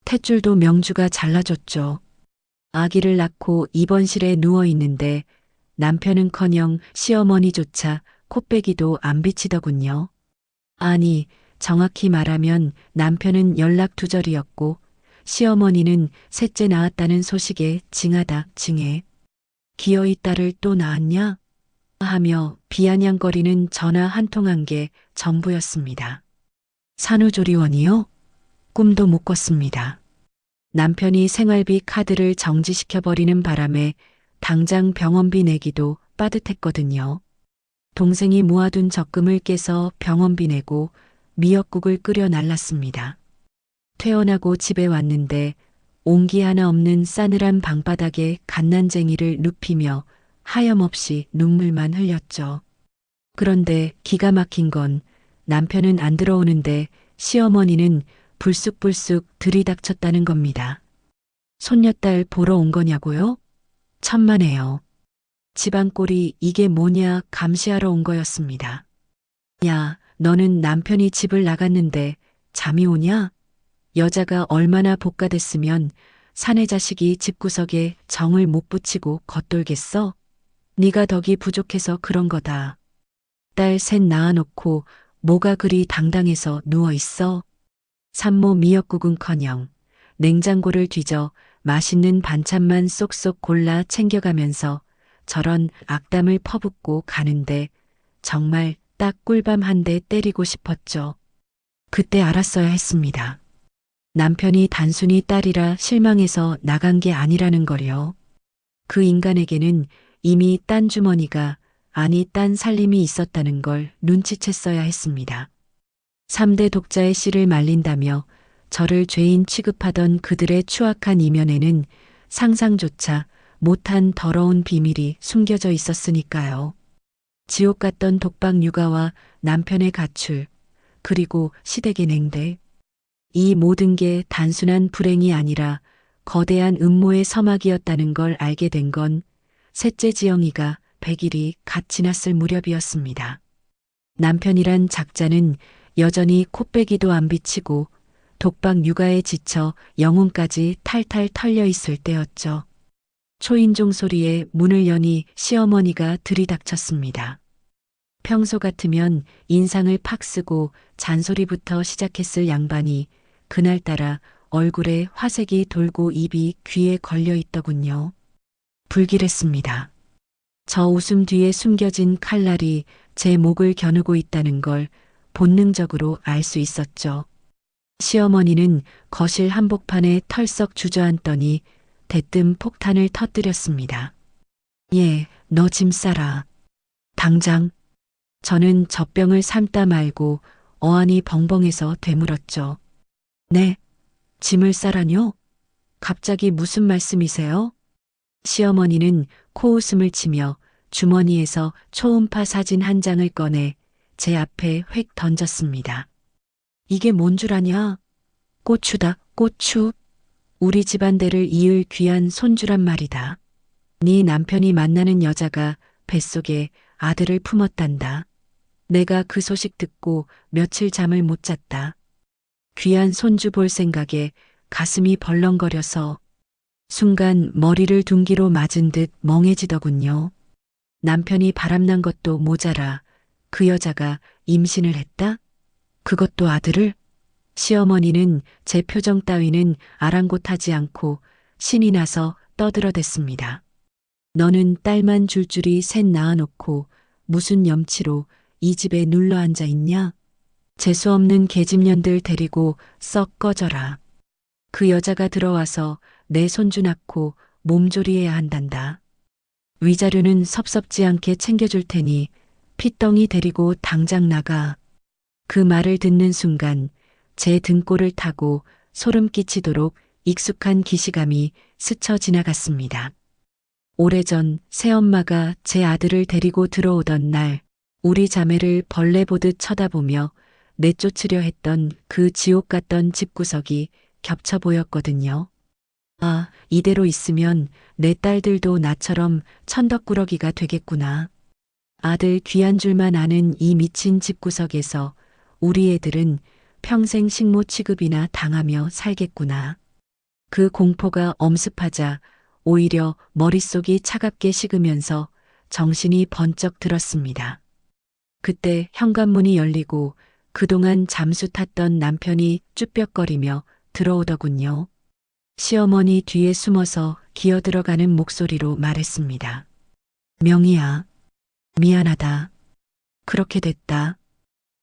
[SPEAKER 1] 탯줄도 명주가 잘라줬죠. 아기를 낳고 입원실에 누워 있는데 남편은커녕 시어머니조차 코빼기도 안 비치더군요. 아니, 정확히 말하면 남편은 연락 두절이었고 시어머니는 셋째 낳았다는 소식에 징하다 징해. 기어이 딸을 또 낳았냐? 하며 비아냥거리는 전화 한 통 한 게 전부였습니다. 산후조리원이요? 꿈도 못 꿨습니다. 남편이 생활비 카드를 정지시켜버리는 바람에 당장 병원비 내기도 빠듯했거든요. 동생이 모아둔 적금을 깨서 병원비 내고 미역국을 끓여 날랐습니다. 퇴원하고 집에 왔는데 온기 하나 없는 싸늘한 방바닥에 갓난쟁이를 눕히며 하염없이 눈물만 흘렸죠. 그런데 기가 막힌 건 남편은 안 들어오는데 시어머니는 불쑥불쑥 들이닥쳤다는 겁니다. 손녀딸 보러 온 거냐고요? 천만에요. 집안 꼴이 이게 뭐냐 감시하러 온 거였습니다. 야, 너는 남편이 집을 나갔는데 잠이 오냐? 여자가 얼마나 복가됐으면 사내 자식이 집구석에 정을 못 붙이고 겉돌겠어? 네가 덕이 부족해서 그런 거다. 딸 셋 낳아놓고 뭐가 그리 당당해서 누워있어? 산모 미역국은커녕 냉장고를 뒤져 맛있는 반찬만 쏙쏙 골라 챙겨가면서 저런 악담을 퍼붓고 가는데 정말 딱 꿀밤 한 대 때리고 싶었죠. 그때 알았어야 했습니다. 남편이 단순히 딸이라 실망해서 나간 게 아니라는 걸요. 그 인간에게는 이미 딴 주머니가 아니 딴 살림이 있었다는 걸 눈치챘어야 했습니다. 3대 독자의 씨를 말린다며 저를 죄인 취급하던 그들의 추악한 이면에는 상상조차 못한 더러운 비밀이 숨겨져 있었으니까요. 지옥 같던 독박 육아와 남편의 가출, 그리고 시댁의 냉대. 이 모든 게 단순한 불행이 아니라 거대한 음모의 서막이었다는 걸 알게 된 건 셋째 지영이가 100일이 갓 지났을 무렵이었습니다. 남편이란 작자는 여전히 코빼기도 안 비치고 독박 육아에 지쳐 영혼까지 탈탈 털려 있을 때였죠. 초인종 소리에 문을 여니 시어머니가 들이닥쳤습니다. 평소 같으면 인상을 팍 쓰고 잔소리부터 시작했을 양반이 그날따라 얼굴에 화색이 돌고 입이 귀에 걸려 있더군요. 불길했습니다. 저 웃음 뒤에 숨겨진 칼날이 제 목을 겨누고 있다는 걸 본능적으로 알 수 있었죠. 시어머니는 거실 한복판에 털썩 주저앉더니 대뜸 폭탄을 터뜨렸습니다. 예, 너 짐 싸라. 당장. 저는 젖병을 삶다 말고 어안이 벙벙해서 되물었죠. 네, 짐을 싸라뇨? 갑자기 무슨 말씀이세요? 시어머니는 코웃음을 치며 주머니에서 초음파 사진 한 장을 꺼내 제 앞에 획 던졌습니다. 이게 뭔 줄 아냐? 고추다, 고추. 우리 집안대를 이을 귀한 손주란 말이다. 네 남편이 만나는 여자가 뱃속에 아들을 품었단다. 내가 그 소식 듣고 며칠 잠을 못 잤다. 귀한 손주 볼 생각에 가슴이 벌렁거려서 순간 머리를 둔기로 맞은 듯 멍해지더군요. 남편이 바람난 것도 모자라 그 여자가 임신을 했다? 그것도 아들을? 시어머니는 제 표정 따위는 아랑곳하지 않고 신이 나서 떠들어댔습니다. 너는 딸만 줄줄이 셋 낳아놓고 무슨 염치로 이 집에 눌러 앉아 있냐? 재수없는 계집년들 데리고 썩 꺼져라. 그 여자가 들어와서 내 손주 낳고 몸조리해야 한단다. 위자료는 섭섭지 않게 챙겨줄 테니 핏덩이 데리고 당장 나가. 그 말을 듣는 순간 제 등골을 타고 소름 끼치도록 익숙한 기시감이 스쳐 지나갔습니다. 오래전 새엄마가 제 아들을 데리고 들어오던 날 우리 자매를 벌레 보듯 쳐다보며 내쫓으려 했던 그 지옥 같던 집구석이 겹쳐 보였거든요. 아, 이대로 있으면 내 딸들도 나처럼 천덕꾸러기가 되겠구나. 아들 귀한 줄만 아는 이 미친 집구석에서 우리 애들은 평생 식모 취급이나 당하며 살겠구나. 그 공포가 엄습하자 오히려 머릿속이 차갑게 식으면서 정신이 번쩍 들었습니다. 그때 현관문이 열리고 그동안 잠수 탔던 남편이 쭈뼛거리며 들어오더군요. 시어머니 뒤에 숨어서 기어들어가는 목소리로 말했습니다. 명희야, 미안하다. 그렇게 됐다.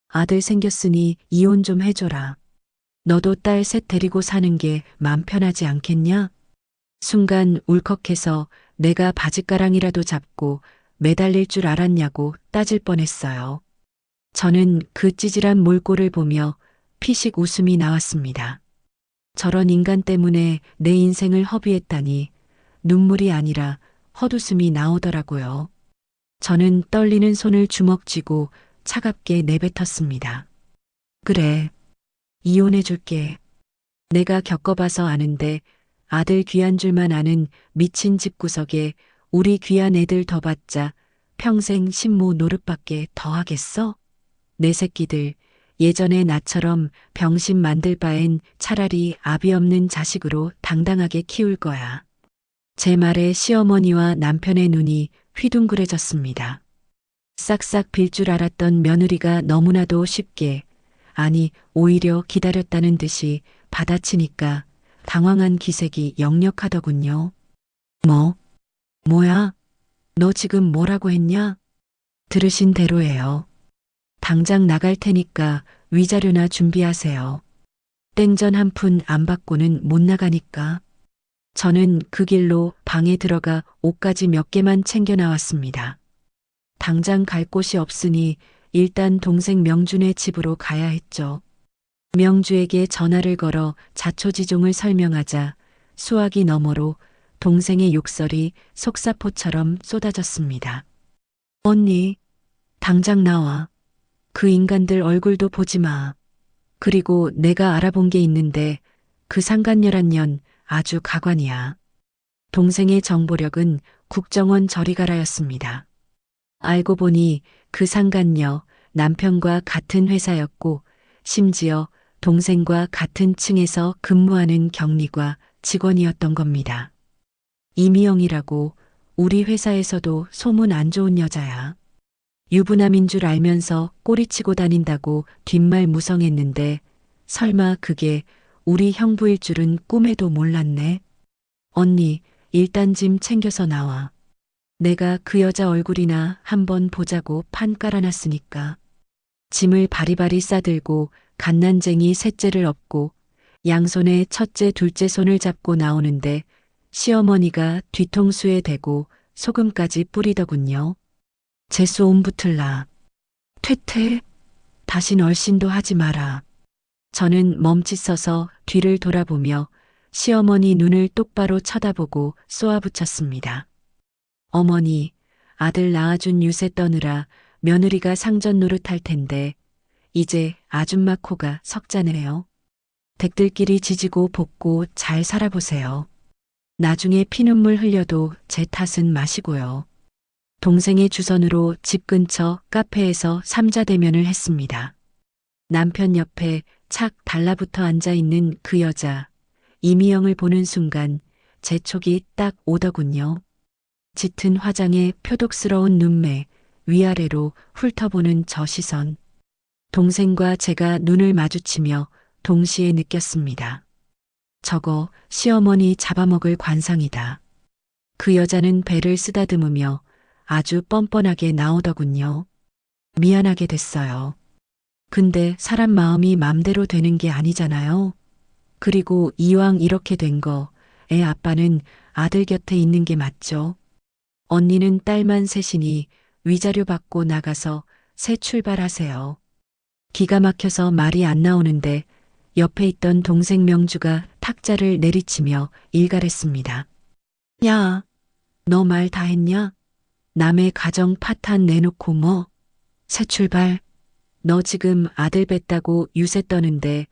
[SPEAKER 1] 아들 생겼으니 이혼 좀 해줘라. 너도 딸 셋 데리고 사는 게 맘 편하지 않겠냐? 순간 울컥해서 내가 바짓가랑이라도 잡고 매달릴 줄 알았냐고 따질 뻔했어요. 저는 그 찌질한 몰골을 보며 피식 웃음이 나왔습니다. 저런 인간 때문에 내 인생을 허비했다니 눈물이 아니라 헛웃음이 나오더라고요. 저는 떨리는 손을 주먹 쥐고 차갑게 내뱉었습니다. 그래, 이혼해줄게. 내가 겪어봐서 아는데 아들 귀한 줄만 아는 미친 집구석에 우리 귀한 애들 더 받자 평생 신모 노릇밖에 더 하겠어? 내 새끼들 예전에 나처럼 병신 만들 바엔 차라리 아비 없는 자식으로 당당하게 키울 거야. 제 말에 시어머니와 남편의 눈이 휘둥그레졌습니다. 싹싹 빌 줄 알았던 며느리가 너무나도 쉽게, 아니 오히려 기다렸다는 듯이 받아치니까 당황한 기색이 역력하더군요. 뭐야? 너 지금 뭐라고 했냐? 들으신 대로예요. 당장 나갈 테니까 위자료나 준비하세요. 땡전 한 푼 안 받고는 못 나가니까. 저는 그 길로 방에 들어가 옷까지 몇 개만 챙겨 나왔습니다. 당장 갈 곳이 없으니 일단 동생 명준의 집으로 가야 했죠. 명주에게 전화를 걸어 자초지종을 설명하자 수화기 너머로 동생의 욕설이 속사포처럼 쏟아졌습니다. 언니, 당장 나와. 그 인간들 얼굴도 보지 마. 그리고 내가 알아본 게 있는데 그 상간녀란 년 아주 가관이야. 동생의 정보력은 국정원 저리가라였습니다. 알고 보니 그 상간녀 남편과 같은 회사였고 심지어 동생과 같은 층에서 근무하는 격리과 직원이었던 겁니다. 이미영이라고 우리 회사에서도 소문 안 좋은 여자야. 유부남인 줄 알면서 꼬리치고 다닌다고 뒷말 무성했는데 설마 그게 우리 형부일 줄은 꿈에도 몰랐네. 언니, 일단 짐 챙겨서 나와. 내가 그 여자 얼굴이나 한번 보자고 판 깔아놨으니까. 짐을 바리바리 싸들고 갓난쟁이 셋째를 업고 양손에 첫째 둘째 손을 잡고 나오는데 시어머니가 뒤통수에 대고 소금까지 뿌리더군요. 재수 온 붙을라. 퇴퇴, 다신 얼씬도 하지 마라. 저는 멈칫서서 뒤를 돌아보며 시어머니 눈을 똑바로 쳐다보고 쏘아붙였습니다. 어머니, 아들 낳아준 유세 떠느라 며느리가 상전 노릇할 텐데 이제 아줌마 코가 석자네요. 댁들끼리 지지고 볶고 잘 살아보세요. 나중에 피눈물 흘려도 제 탓은 마시고요. 동생의 주선으로 집 근처 카페에서 삼자대면을 했습니다. 남편 옆에 착 달라붙어 앉아있는 그 여자, 이미영을 보는 순간 제 촉이 딱 오더군요. 짙은 화장에 표독스러운 눈매, 위아래로 훑어보는 저 시선. 동생과 제가 눈을 마주치며 동시에 느꼈습니다. 저거 시어머니 잡아먹을 관상이다. 그 여자는 배를 쓰다듬으며 아주 뻔뻔하게 나오더군요. 미안하게 됐어요. 근데 사람 마음이 맘대로 되는 게 아니잖아요. 그리고 이왕 이렇게 된 거, 애 아빠는 아들 곁에 있는 게 맞죠. 언니는 딸만 셋이니 위자료 받고 나가서 새 출발하세요. 기가 막혀서 말이 안 나오는데 옆에 있던 동생 명주가 탁자를 내리치며 일갈했습니다. 야, 너 말 다 했냐? 남의 가정 파탄 내놓고 뭐? 새 출발. 너 지금 아들 뵀다고 유세 떠는데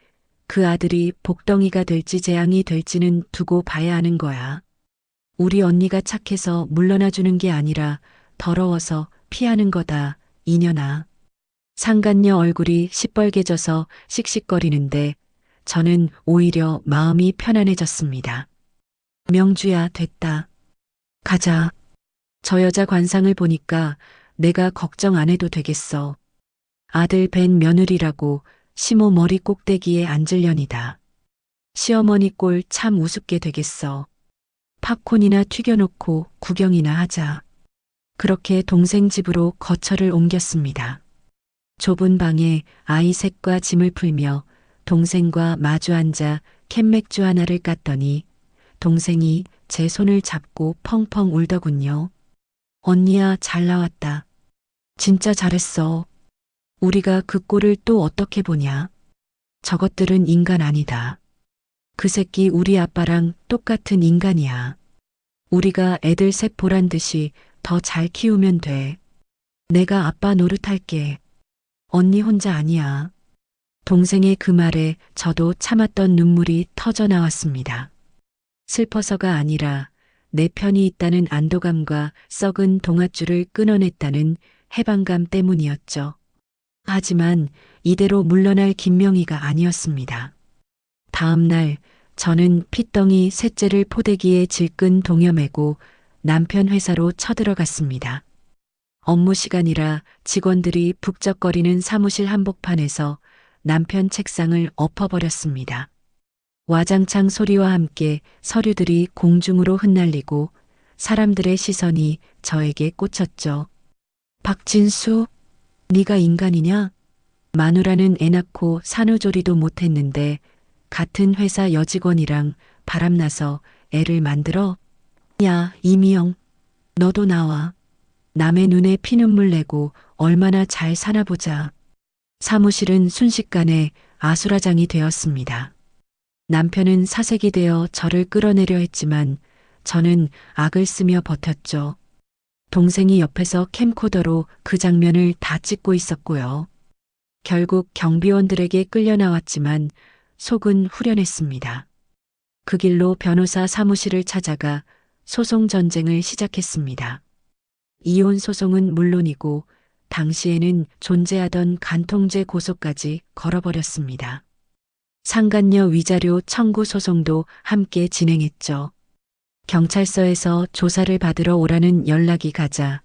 [SPEAKER 1] 그 아들이 복덩이가 될지 재앙이 될지는 두고 봐야 하는 거야. 우리 언니가 착해서 물러나 주는 게 아니라 더러워서 피하는 거다, 이년아. 상간녀 얼굴이 시뻘개져서 씩씩거리는데 저는 오히려 마음이 편안해졌습니다. 명주야, 됐다. 가자. 저 여자 관상을 보니까 내가 걱정 안 해도 되겠어. 아들 뵌 며느리라고 시모 머리 꼭대기에 앉으려니다. 시어머니 꼴 참 우습게 되겠어. 팝콘이나 튀겨놓고 구경이나 하자. 그렇게 동생 집으로 거처를 옮겼습니다. 좁은 방에 아이 셋과 짐을 풀며 동생과 마주 앉아 캔맥주 하나를 깠더니 동생이 제 손을 잡고 펑펑 울더군요. 언니야, 잘 나왔다. 진짜 잘했어. 우리가 그 꼴을 또 어떻게 보냐. 저것들은 인간 아니다. 그 새끼 우리 아빠랑 똑같은 인간이야. 우리가 애들 셋 보란 듯이 더 잘 키우면 돼. 내가 아빠 노릇할게. 언니 혼자 아니야. 동생의 그 말에 저도 참았던 눈물이 터져 나왔습니다. 슬퍼서가 아니라 내 편이 있다는 안도감과 썩은 동아줄을 끊어냈다는 해방감 때문이었죠. 하지만 이대로 물러날 김명희가 아니었습니다. 다음 날 저는 핏덩이 셋째를 포대기에 질끈 동여매고 남편 회사로 쳐들어갔습니다. 업무 시간이라 직원들이 북적거리는 사무실 한복판에서 남편 책상을 엎어버렸습니다. 와장창 소리와 함께 서류들이 공중으로 흩날리고 사람들의 시선이 저에게 꽂혔죠. 박진수, 네가 인간이냐? 마누라는 애 낳고 산후조리도 못했는데 같은 회사 여직원이랑 바람나서 애를 만들어? 야, 이미영, 너도 나와. 남의 눈에 피눈물 내고 얼마나 잘 사나 보자. 사무실은 순식간에 아수라장이 되었습니다. 남편은 사색이 되어 저를 끌어내려 했지만 저는 악을 쓰며 버텼죠. 동생이 옆에서 캠코더로 그 장면을 다 찍고 있었고요. 결국 경비원들에게 끌려 나왔지만 속은 후련했습니다. 그 길로 변호사 사무실을 찾아가 소송 전쟁을 시작했습니다. 이혼 소송은 물론이고 당시에는 존재하던 간통죄 고소까지 걸어버렸습니다. 상간녀 위자료 청구 소송도 함께 진행했죠. 경찰서에서 조사를 받으러 오라는 연락이 가자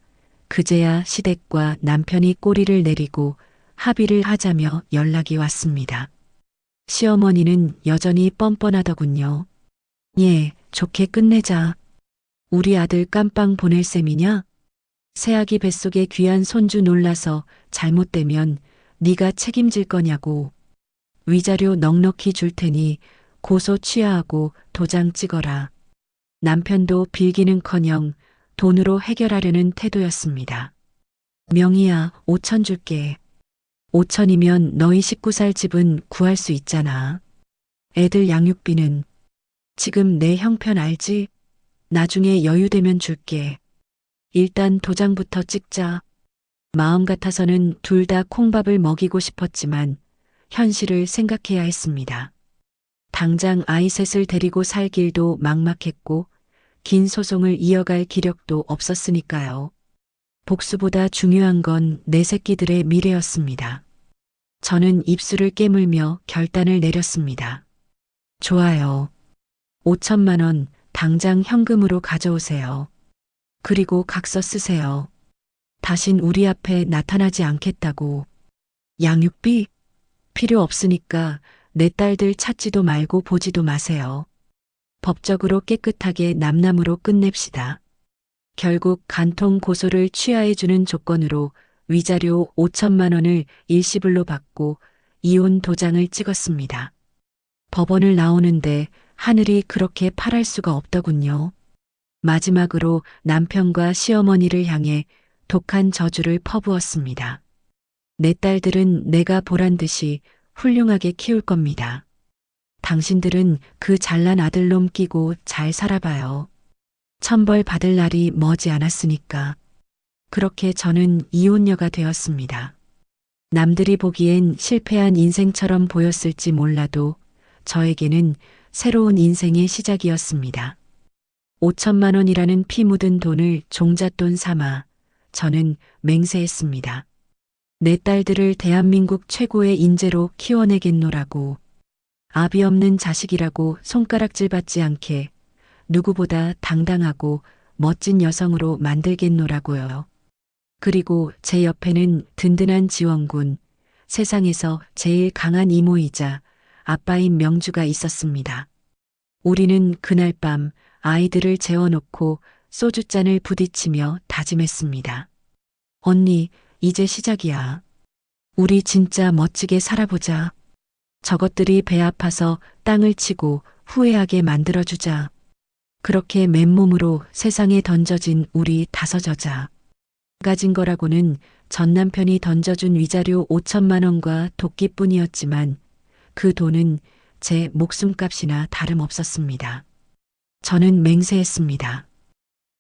[SPEAKER 1] 그제야 시댁과 남편이 꼬리를 내리고 합의를 하자며 연락이 왔습니다. 시어머니는 여전히 뻔뻔하더군요. 예, 좋게 끝내자. 우리 아들 깜빵 보낼 셈이냐? 새아기 뱃속에 귀한 손주 놀라서 잘못되면 네가 책임질 거냐고. 위자료 넉넉히 줄 테니 고소 취하하고 도장 찍어라. 남편도 빌기는커녕 돈으로 해결하려는 태도였습니다. 명희야, 5천 줄게. 5천이면 너희 19살 집은 구할 수 있잖아. 애들 양육비는. 지금 내 형편 알지? 나중에 여유되면 줄게. 일단 도장부터 찍자. 마음 같아서는 둘 다 콩밥을 먹이고 싶었지만 현실을 생각해야 했습니다. 당장 아이 셋을 데리고 살 길도 막막했고 긴 소송을 이어갈 기력도 없었으니까요. 복수보다 중요한 건 내 새끼들의 미래였습니다. 저는 입술을 깨물며 결단을 내렸습니다. 좋아요. 5천만 원 당장 현금으로 가져오세요. 그리고 각서 쓰세요. 다신 우리 앞에 나타나지 않겠다고. 양육비? 필요 없으니까 내 딸들 찾지도 말고 보지도 마세요. 법적으로 깨끗하게 남남으로 끝냅시다. 결국 간통 고소를 취하해주는 조건으로 위자료 5천만 원을 일시불로 받고 이혼 도장을 찍었습니다. 법원을 나오는데 하늘이 그렇게 파랄 수가 없더군요. 마지막으로 남편과 시어머니를 향해 독한 저주를 퍼부었습니다. 내 딸들은 내가 보란 듯이 훌륭하게 키울 겁니다. 당신들은 그 잘난 아들놈 끼고 잘 살아봐요. 천벌 받을 날이 머지 않았으니까. 그렇게 저는 이혼녀가 되었습니다. 남들이 보기엔 실패한 인생처럼 보였을지 몰라도 저에게는 새로운 인생의 시작이었습니다. 5천만 원이라는 피 묻은 돈을 종잣돈 삼아 저는 맹세했습니다. 내 딸들을 대한민국 최고의 인재로 키워내겠노라고. 아비 없는 자식이라고 손가락질 받지 않게 누구보다 당당하고 멋진 여성으로 만들겠노라고요. 그리고 제 옆에는 든든한 지원군, 세상에서 제일 강한 이모이자 아빠인 명주가 있었습니다. 우리는 그날 밤 아이들을 재워놓고 소주잔을 부딪히며 다짐했습니다. 언니, 이제 시작이야. 우리 진짜 멋지게 살아보자. 저것들이 배 아파서 땅을 치고 후회하게 만들어주자. 그렇게 맨몸으로 세상에 던져진 우리 다섯 여자. 가진 거라고는 전 남편이 던져준 위자료 5천만 원과 도끼뿐이었지만 그 돈은 제 목숨값이나 다름없었습니다. 저는 맹세했습니다.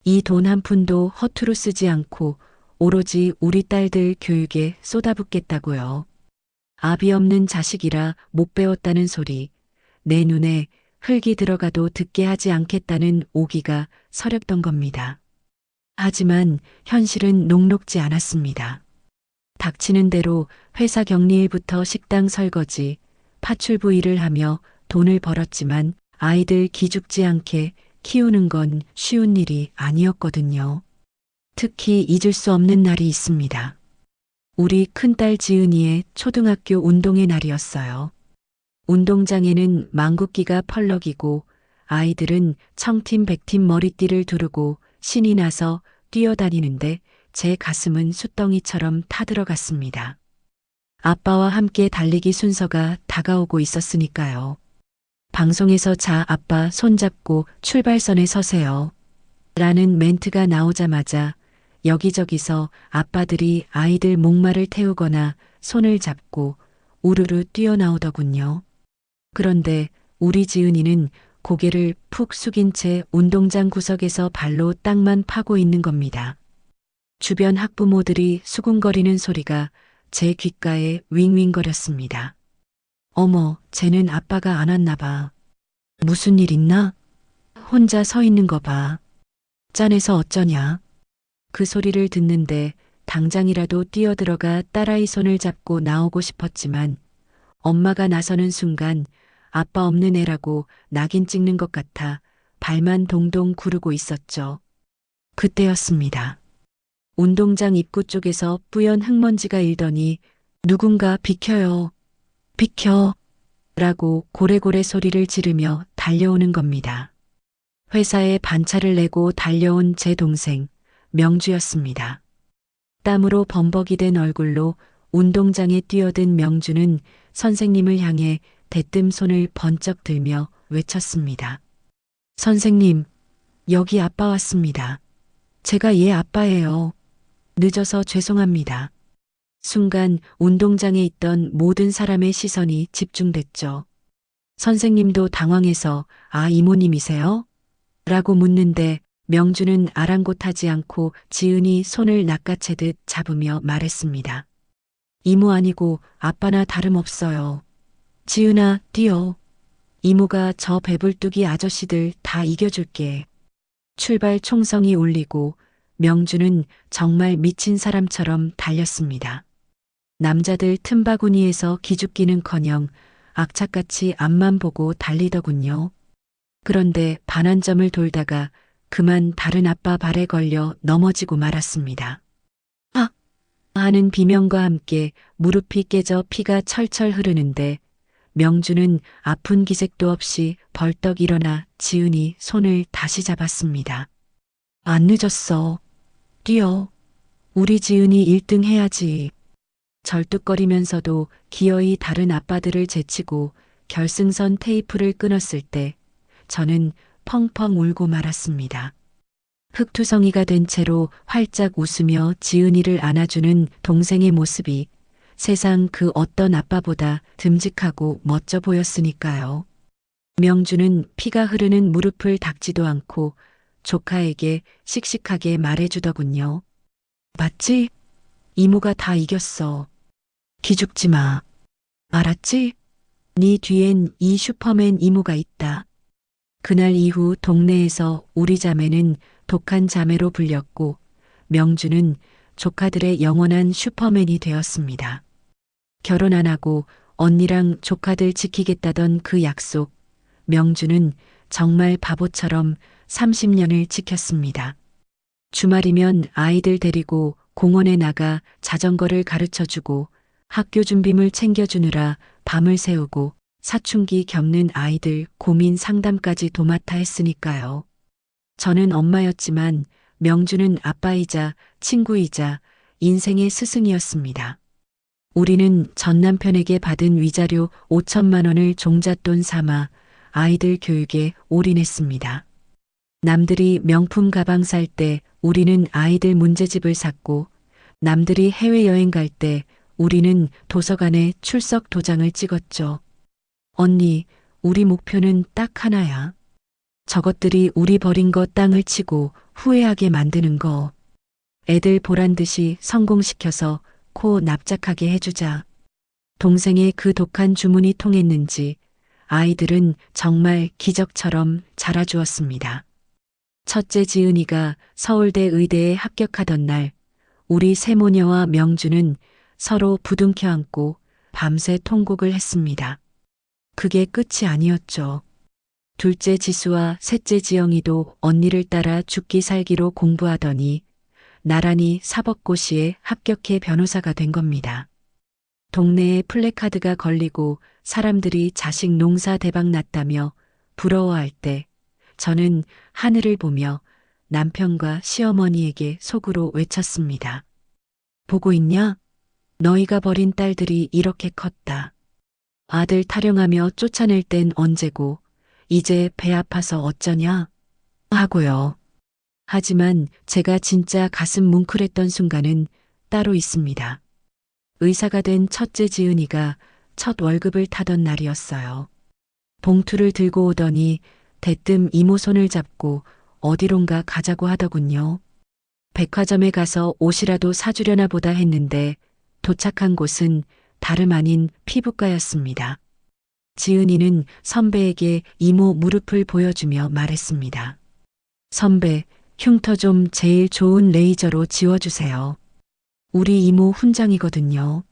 [SPEAKER 1] 이 돈 한 푼도 허투루 쓰지 않고 오로지 우리 딸들 교육에 쏟아붓겠다고요. 아비 없는 자식이라 못 배웠다는 소리, 내 눈에 흙이 들어가도 듣게 하지 않겠다는 오기가 서렸던 겁니다. 하지만 현실은 녹록지 않았습니다. 닥치는 대로 회사 격리일부터 식당 설거지, 파출부 일을 하며 돈을 벌었지만 아이들 기죽지 않게 키우는 건 쉬운 일이 아니었거든요. 특히 잊을 수 없는 날이 있습니다. 우리 큰딸 지은이의 초등학교 운동의 날이었어요. 운동장에는 망국기가 펄럭이고 아이들은 청팀 백팀 머리띠를 두르고 신이 나서 뛰어다니는데 제 가슴은 숫덩이처럼 타들어갔습니다. 아빠와 함께 달리기 순서가 다가오고 있었으니까요. 방송에서 자 아빠 손잡고 출발선에 서세요. 라는 멘트가 나오자마자 여기저기서 아빠들이 아이들 목마를 태우거나 손을 잡고 우르르 뛰어나오더군요. 그런데 우리 지은이는 고개를 푹 숙인 채 운동장 구석에서 발로 땅만 파고 있는 겁니다. 주변 학부모들이 수군거리는 소리가 제 귓가에 윙윙거렸습니다. 어머, 쟤는 아빠가 안 왔나 봐. 무슨 일 있나? 혼자 서 있는 거 봐. 짠해서 어쩌냐? 그 소리를 듣는데 당장이라도 뛰어들어가 딸아이 손을 잡고 나오고 싶었지만 엄마가 나서는 순간 아빠 없는 애라고 낙인 찍는 것 같아 발만 동동 구르고 있었죠. 그때였습니다. 운동장 입구 쪽에서 뿌연 흙먼지가 일더니 누군가 비켜요. 비켜. 라고 고래고래 소리를 지르며 달려오는 겁니다. 회사에 반차를 내고 달려온 제 동생 명주였습니다. 땀으로 범벅이 된 얼굴로 운동장에 뛰어든 명주는 선생님을 향해 대뜸 손을 번쩍 들며 외쳤습니다. 선생님, 여기 아빠 왔습니다. 제가 얘 아빠예요. 늦어서 죄송합니다. 순간 운동장에 있던 모든 사람의 시선이 집중됐죠. 선생님도 당황해서 아, 이모님이세요? 라고 묻는데 명주는 아랑곳하지 않고 지은이 손을 낚아채듯 잡으며 말했습니다. 이모 아니고 아빠나 다름없어요. 지은아, 뛰어. 이모가 저 배불뚝이 아저씨들 다 이겨줄게. 출발 총성이 울리고 명주는 정말 미친 사람처럼 달렸습니다. 남자들 틈바구니에서 기죽기는커녕 악착같이 앞만 보고 달리더군요. 그런데 반환점을 돌다가 그만 다른 아빠 발에 걸려 넘어지고 말았습니다. 아! 하는 비명과 함께 무릎이 깨져 피가 철철 흐르는데 명주는 아픈 기색도 없이 벌떡 일어나 지은이 손을 다시 잡았습니다. 안 늦었어. 뛰어. 우리 지은이 1등 해야지. 절뚝거리면서도 기어이 다른 아빠들을 제치고 결승선 테이프를 끊었을 때 저는 펑펑 울고 말았습니다. 흙투성이가 된 채로 활짝 웃으며 지은이를 안아주는 동생의 모습이 세상 그 어떤 아빠보다 듬직하고 멋져 보였으니까요. 명주는 피가 흐르는 무릎을 닦지도 않고 조카에게 씩씩하게 말해주더군요. 맞지? 이모가 다 이겼어. 기죽지 마. 알았지? 네 뒤엔 이 슈퍼맨 이모가 있다. 그날 이후 동네에서 우리 자매는 독한 자매로 불렸고 명주는 조카들의 영원한 슈퍼맨이 되었습니다. 결혼 안 하고 언니랑 조카들 지키겠다던 그 약속, 명주는 정말 바보처럼 30년을 지켰습니다. 주말이면 아이들 데리고 공원에 나가 자전거를 가르쳐주고 학교 준비물 챙겨주느라 밤을 새우고 사춘기 겪는 아이들 고민 상담까지 도맡아 했으니까요. 저는 엄마였지만 명주는 아빠이자 친구이자 인생의 스승이었습니다. 우리는 전 남편에게 받은 위자료 5천만 원을 종잣돈 삼아 아이들 교육에 올인했습니다. 남들이 명품 가방 살 때 우리는 아이들 문제집을 샀고 남들이 해외여행 갈 때 우리는 도서관에 출석 도장을 찍었죠. 언니, 우리 목표는 딱 하나야. 저것들이 우리 버린 거 땅을 치고 후회하게 만드는 거. 애들 보란 듯이 성공시켜서 코 납작하게 해주자. 동생의 그 독한 주문이 통했는지 아이들은 정말 기적처럼 자라주었습니다. 첫째 지은이가 서울대 의대에 합격하던 날 우리 세모녀와 명주는 서로 부둥켜 안고 밤새 통곡을 했습니다. 그게 끝이 아니었죠. 둘째 지수와 셋째 지영이도 언니를 따라 죽기 살기로 공부하더니 나란히 사법고시에 합격해 변호사가 된 겁니다. 동네에 플래카드가 걸리고 사람들이 자식 농사 대박 났다며 부러워할 때 저는 하늘을 보며 남편과 시어머니에게 속으로 외쳤습니다. 보고 있냐? 너희가 버린 딸들이 이렇게 컸다. 아들 타령하며 쫓아낼 땐 언제고 이제 배 아파서 어쩌냐? 하고요. 하지만 제가 진짜 가슴 뭉클했던 순간은 따로 있습니다. 의사가 된 첫째 지은이가 첫 월급을 타던 날이었어요. 봉투를 들고 오더니 대뜸 이모 손을 잡고 어디론가 가자고 하더군요. 백화점에 가서 옷이라도 사주려나 보다 했는데 도착한 곳은 다름 아닌 피부과였습니다. 지은이는 선배에게 이모 무릎을 보여주며 말했습니다. 선배, 흉터 좀 제일 좋은 레이저로 지워주세요. 우리 이모 훈장이거든요.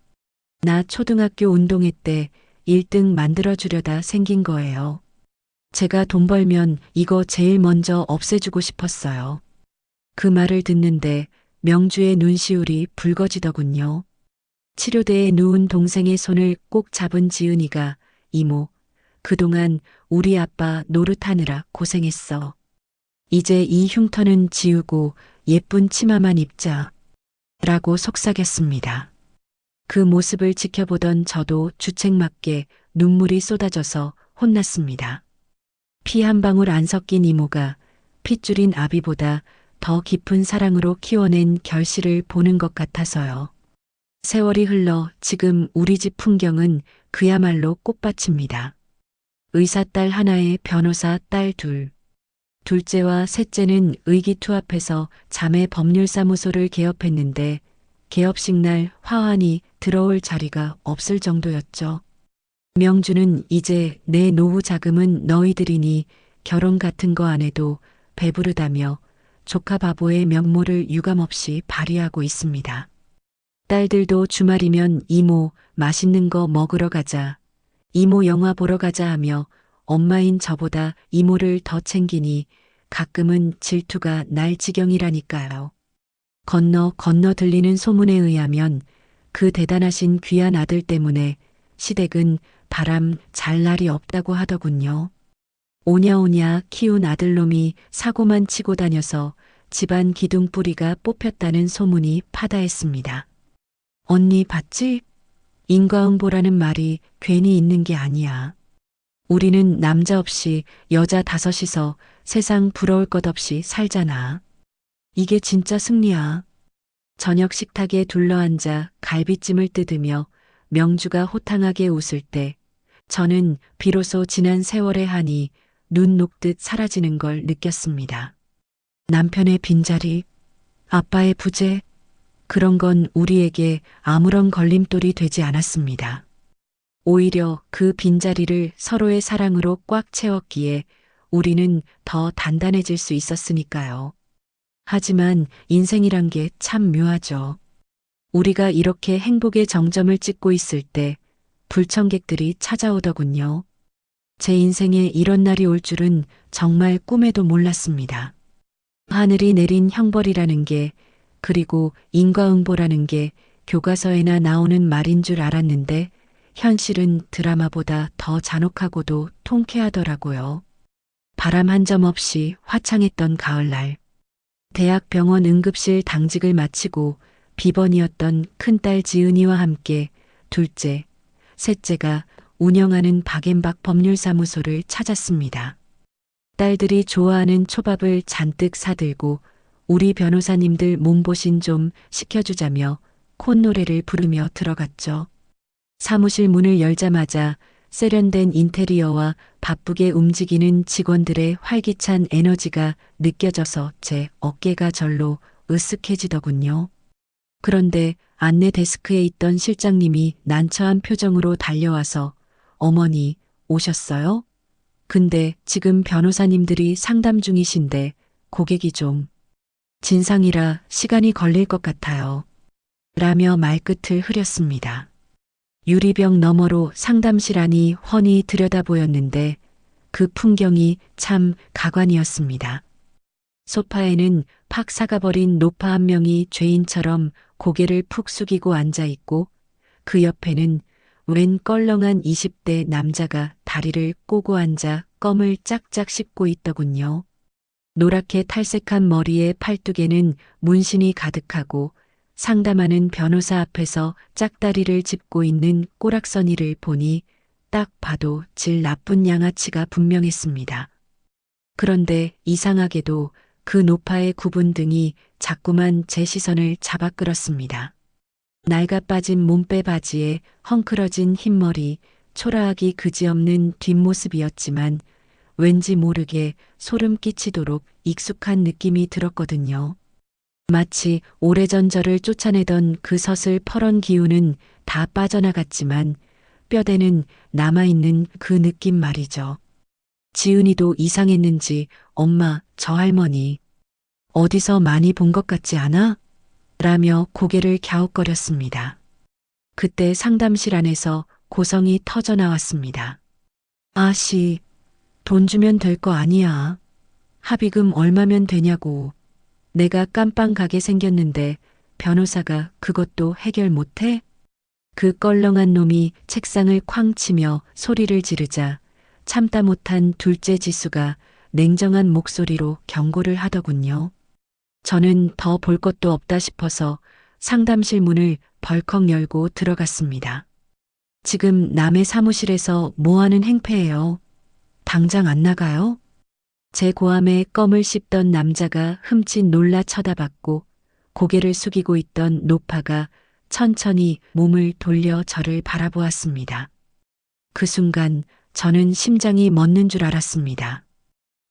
[SPEAKER 1] 나 초등학교 운동회 때 1등 만들어주려다 생긴 거예요. 제가 돈 벌면 이거 제일 먼저 없애주고 싶었어요. 그 말을 듣는데 명주의 눈시울이 붉어지더군요. 치료대에 누운 동생의 손을 꼭 잡은 지은이가 이모, 그동안 우리 아빠 노릇하느라 고생했어. 이제 이 흉터는 지우고 예쁜 치마만 입자. 라고 속삭였습니다. 그 모습을 지켜보던 저도 주책맞게 눈물이 쏟아져서 혼났습니다. 피 한 방울 안 섞인 이모가 핏줄인 아비보다 더 깊은 사랑으로 키워낸 결실을 보는 것 같아서요. 세월이 흘러 지금 우리 집 풍경은 그야말로 꽃밭입니다. 의사 딸 하나에 변호사 딸 둘. 둘째와 셋째는 의기투합해서 자매 법률사무소를 개업했는데 개업식 날 화환이 들어올 자리가 없을 정도였죠. 명주는 이제 내 노후 자금은 너희들이니 결혼 같은 거 안 해도 배부르다며 조카 바보의 면모를 유감없이 발휘하고 있습니다. 딸들도 주말이면 이모 맛있는 거 먹으러 가자, 이모 영화 보러 가자 하며 엄마인 저보다 이모를 더 챙기니 가끔은 질투가 날 지경이라니까요. 건너 들리는 소문에 의하면 그 대단하신 귀한 아들 때문에 시댁은 바람 잘 날이 없다고 하더군요. 오냐오냐 키운 아들놈이 사고만 치고 다녀서 집안 기둥뿌리가 뽑혔다는 소문이 파다했습니다. 언니 봤지? 인과응보라는 말이 괜히 있는 게 아니야. 우리는 남자 없이 여자 다섯이서 세상 부러울 것 없이 살잖아. 이게 진짜 승리야. 저녁 식탁에 둘러앉아 갈비찜을 뜯으며 명주가 호탕하게 웃을 때 저는 비로소 지난 세월의 한이 눈 녹듯 사라지는 걸 느꼈습니다. 남편의 빈자리, 아빠의 부재, 그런 건 우리에게 아무런 걸림돌이 되지 않았습니다. 오히려 그 빈자리를 서로의 사랑으로 꽉 채웠기에 우리는 더 단단해질 수 있었으니까요. 하지만 인생이란 게 참 묘하죠. 우리가 이렇게 행복의 정점을 찍고 있을 때 불청객들이 찾아오더군요. 제 인생에 이런 날이 올 줄은 정말 꿈에도 몰랐습니다. 하늘이 내린 형벌이라는 게, 그리고 인과응보라는 게 교과서에나 나오는 말인 줄 알았는데 현실은 드라마보다 더 잔혹하고도 통쾌하더라고요. 바람 한 점 없이 화창했던 가을날. 대학병원 응급실 당직을 마치고 비번이었던 큰딸 지은이와 함께 둘째, 셋째가 운영하는 박앤박 법률사무소를 찾았습니다. 딸들이 좋아하는 초밥을 잔뜩 사들고 우리 변호사님들 몸보신 좀 시켜주자며 콧노래를 부르며 들어갔죠. 사무실 문을 열자마자 세련된 인테리어와 바쁘게 움직이는 직원들의 활기찬 에너지가 느껴져서 제 어깨가 절로 으쓱해지더군요. 그런데 안내 데스크에 있던 실장님이 난처한 표정으로 달려와서 어머니 오셨어요? 근데 지금 변호사님들이 상담 중이신데 고객이 좀 진상이라 시간이 걸릴 것 같아요. 라며 말끝을 흐렸습니다. 유리병 너머로 상담실 안이 훤히 들여다보였는데 그 풍경이 참 가관이었습니다. 소파에는 팍 사가버린 노파 한 명이 죄인처럼 고개를 푹 숙이고 앉아 있고 그 옆에는 웬 껄렁한 20대 남자가 다리를 꼬고 앉아 껌을 짝짝 씹고 있더군요. 노랗게 탈색한 머리에 팔뚝에는 문신이 가득하고 상담하는 변호사 앞에서 짝다리를 짚고 있는 꼬락서니를 보니 딱 봐도 질 나쁜 양아치가 분명했습니다. 그런데 이상하게도 그 노파의 굽은 등이 자꾸만 제 시선을 잡아 끌었습니다. 낡아 빠진 몸빼 바지에 헝클어진 흰머리, 초라하기 그지없는 뒷모습이었지만 왠지 모르게 소름 끼치도록 익숙한 느낌이 들었거든요. 마치 오래전 저를 쫓아내던 그 서슬 퍼런 기운은 다 빠져나갔지만 뼈대는 남아있는 그 느낌 말이죠. 지은이도 이상했는지 엄마, 저 할머니 어디서 많이 본 것 같지 않아? 라며 고개를 갸웃거렸습니다. 그때 상담실 안에서 고성이 터져 나왔습니다. 아씨, 돈 주면 될 거 아니야. 합의금 얼마면 되냐고. 내가 깜빵 가게 생겼는데 변호사가 그것도 해결 못해? 그 껄렁한 놈이 책상을 쾅 치며 소리를 지르자 참다 못한 둘째 지수가 냉정한 목소리로 경고를 하더군요. 저는 더 볼 것도 없다 싶어서 상담실 문을 벌컥 열고 들어갔습니다. 지금 남의 사무실에서 뭐 하는 행패예요? 당장 안 나가요? 제 고함에 껌을 씹던 남자가 흠칫 놀라 쳐다봤고 고개를 숙이고 있던 노파가 천천히 몸을 돌려 저를 바라보았습니다. 그 순간 저는 심장이 멎는 줄 알았습니다.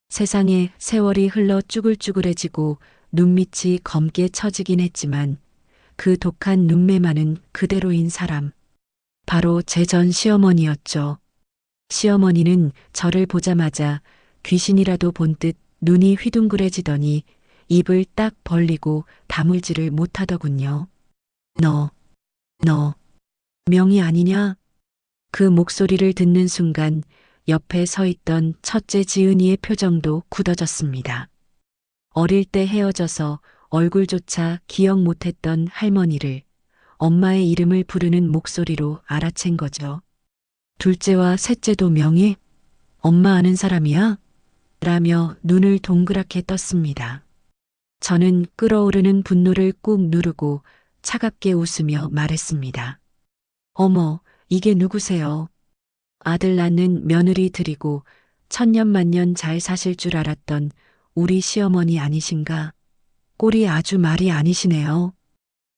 [SPEAKER 1] 세상에 세월이 흘러 쭈글쭈글해지고 눈밑이 검게 처지긴 했지만 그 독한 눈매만은 그대로인 사람. 바로 제 전 시어머니였죠. 시어머니는 저를 보자마자 귀신이라도 본 듯 눈이 휘둥그레지더니 입을 딱 벌리고 다물지를 못하더군요. 너 명이 아니냐? 그 목소리를 듣는 순간 옆에 서 있던 첫째 지은이의 표정도 굳어졌습니다. 어릴 때 헤어져서 얼굴조차 기억 못했던 할머니를 엄마의 이름을 부르는 목소리로 알아챈 거죠. 둘째와 셋째도 명이? 엄마 아는 사람이야? 라며 눈을 동그랗게 떴습니다. 저는 끓어오르는 분노를 꾹 누르고 차갑게 웃으며 말했습니다. 어머, 이게 누구세요? 아들 낳는 며느리 드리고 천년만년 잘 사실 줄 알았던 우리 시어머니 아니신가? 꼴이 아주 말이 아니시네요.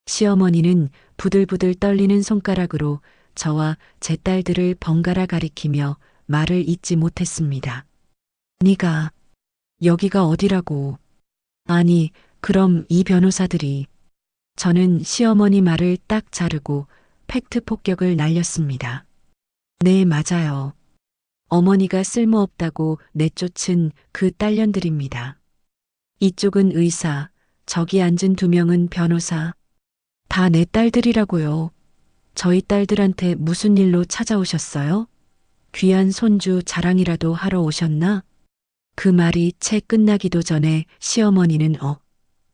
[SPEAKER 1] 시어머니는 부들부들 떨리는 손가락으로 저와 제 딸들을 번갈아 가리키며 말을 잇지 못했습니다. 네가 여기가 어디라고? 아니, 그럼 이 변호사들이. 저는 시어머니 말을 딱 자르고 팩트 폭격을 날렸습니다. 네, 맞아요. 어머니가 쓸모없다고 내쫓은 그 딸년들입니다. 이쪽은 의사, 저기 앉은 두 명은 변호사. 다 내 딸들이라고요. 저희 딸들한테 무슨 일로 찾아오셨어요? 귀한 손주 자랑이라도 하러 오셨나? 그 말이 채 끝나기도 전에 시어머니는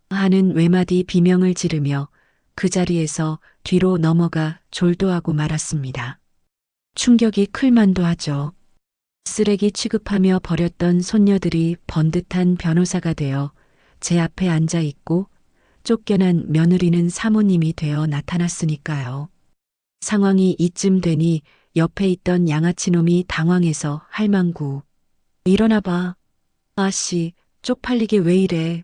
[SPEAKER 1] 하는 외마디 비명을 지르며 그 자리에서 뒤로 넘어가 졸도하고 말았습니다. 충격이 클만도 하죠. 쓰레기 취급하며 버렸던 손녀들이 번듯한 변호사가 되어 제 앞에 앉아 있고 쫓겨난 며느리는 사모님이 되어 나타났으니까요. 상황이 이쯤 되니 옆에 있던 양아치놈이 당황해서 할망구. 일어나 봐. 아씨, 쪽팔리게 왜 이래?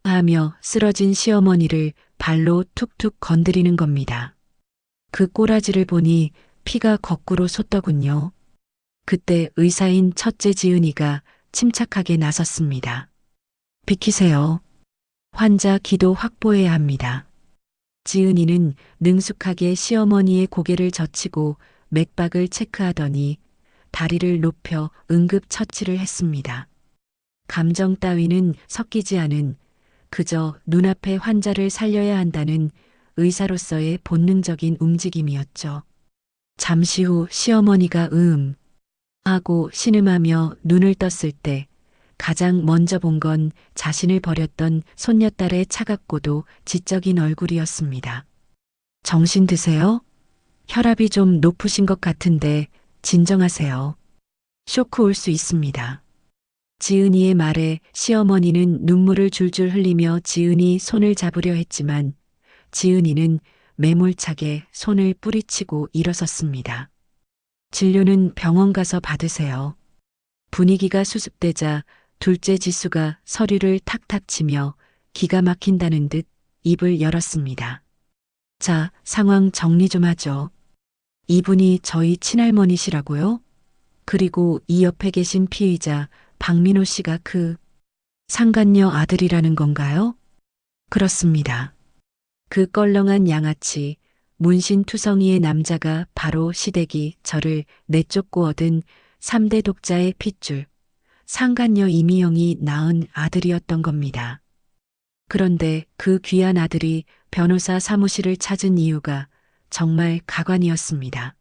[SPEAKER 1] 하며 쓰러진 시어머니를 발로 툭툭 건드리는 겁니다. 그 꼬라지를 보니 피가 거꾸로 솟더군요. 그때 의사인 첫째 지은이가 침착하게 나섰습니다. 비키세요. 환자 기도 확보해야 합니다. 지은이는 능숙하게 시어머니의 고개를 젖히고 맥박을 체크하더니 다리를 높여 응급처치를 했습니다. 감정 따위는 섞이지 않은 그저 눈앞의 환자를 살려야 한다는 의사로서의 본능적인 움직임이었죠. 잠시 후 시어머니가 하고 신음하며 눈을 떴을 때 가장 먼저 본 건 자신을 버렸던 손녀딸의 차갑고도 지적인 얼굴이었습니다. 정신 드세요? 혈압이 좀 높으신 것 같은데 진정하세요. 쇼크 올 수 있습니다. 지은이의 말에 시어머니는 눈물을 줄줄 흘리며 지은이 손을 잡으려 했지만 지은이는 매몰차게 손을 뿌리치고 일어섰습니다. 진료는 병원 가서 받으세요. 분위기가 수습되자 둘째 지수가 서류를 탁탁 치며 기가 막힌다는 듯 입을 열었습니다. 자, 상황 정리 좀 하죠. 이분이 저희 친할머니시라고요? 그리고 이 옆에 계신 피의자 박민호 씨가 그 상간녀 아들이라는 건가요? 그렇습니다. 그 껄렁한 양아치, 문신투성이의 남자가 바로 시댁이 저를 내쫓고 얻은 3대 독자의 핏줄, 상간녀 이미영이 낳은 아들이었던 겁니다. 그런데 그 귀한 아들이 변호사 사무실을 찾은 이유가 정말 가관이었습니다.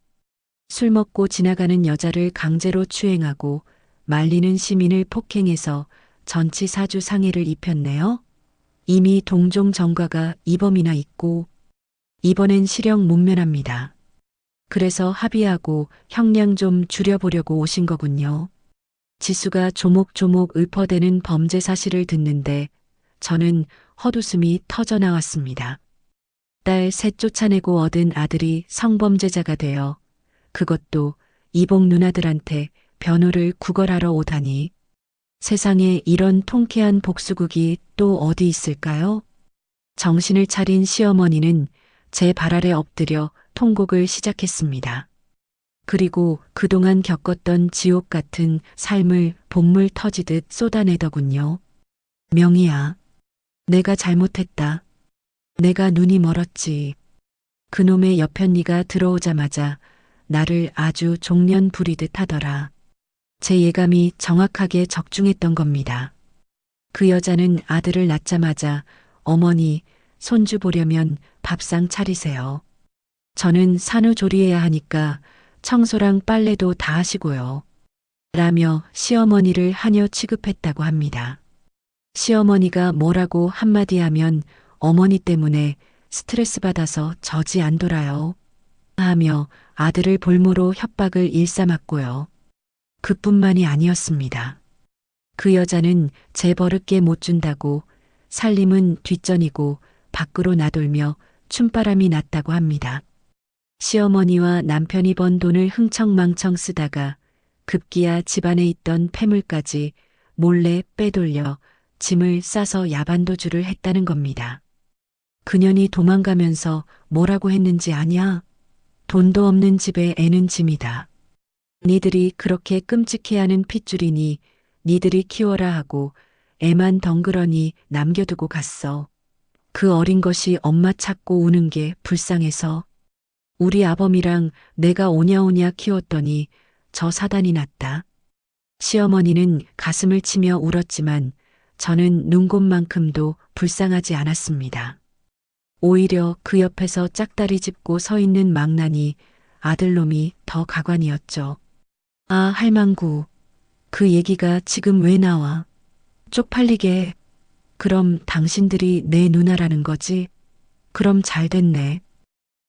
[SPEAKER 1] 술 먹고 지나가는 여자를 강제로 추행하고 말리는 시민을 폭행해서 전치사주 상해를 입혔네요. 이미 동종 전과가 이범이나 있고 이번엔 실형 못 면합니다. 그래서 합의하고 형량 좀 줄여보려고 오신 거군요. 지수가 조목조목 읊어대는 범죄 사실을 듣는데 저는 헛웃음이 터져 나왔습니다. 딸 셋 쫓아내고 얻은 아들이 성범죄자가 되어 그것도 이복 누나들한테 변호를 구걸하러 오다니. 세상에 이런 통쾌한 복수극이 또 어디 있을까요? 정신을 차린 시어머니는 제 발 아래 엎드려 통곡을 시작했습니다. 그리고 그동안 겪었던 지옥 같은 삶을 본물 터지듯 쏟아내더군요. 명희야, 내가 잘못했다. 내가 눈이 멀었지. 그놈의 여편네가 들어오자마자 나를 아주 종년 부리듯 하더라. 제 예감이 정확하게 적중했던 겁니다. 그 여자는 아들을 낳자마자 어머니, 손주 보려면 밥상 차리세요. 저는 산후조리해야 하니까 청소랑 빨래도 다 하시고요. 라며 시어머니를 하녀 취급했다고 합니다. 시어머니가 뭐라고 한마디 하면 어머니 때문에 스트레스 받아서 젖이 안 돌아요. 하며 아들을 볼모로 협박을 일삼았고요. 그뿐만이 아니었습니다. 그 여자는 제 버릇게 못 준다고 살림은 뒷전이고 밖으로 나돌며 춤바람이 났다고 합니다. 시어머니와 남편이 번 돈을 흥청망청 쓰다가 급기야 집안에 있던 폐물까지 몰래 빼돌려 짐을 싸서 야반도주를 했다는 겁니다. 그년이 도망가면서 뭐라고 했는지 아냐? 돈도 없는 집에 애는 짐이다. 니들이 그렇게 끔찍해하는 핏줄이니 니들이 키워라 하고 애만 덩그러니 남겨두고 갔어. 그 어린 것이 엄마 찾고 우는 게 불쌍해서 우리 아범이랑 내가 오냐오냐 키웠더니 저 사단이 났다. 시어머니는 가슴을 치며 울었지만 저는 눈곱만큼도 불쌍하지 않았습니다. 오히려 그 옆에서 짝다리 짚고 서 있는 망나니 아들놈이 더 가관이었죠. 아, 할망구. 그 얘기가 지금 왜 나와? 쪽팔리게. 그럼 당신들이 내 누나라는 거지? 그럼 잘 됐네.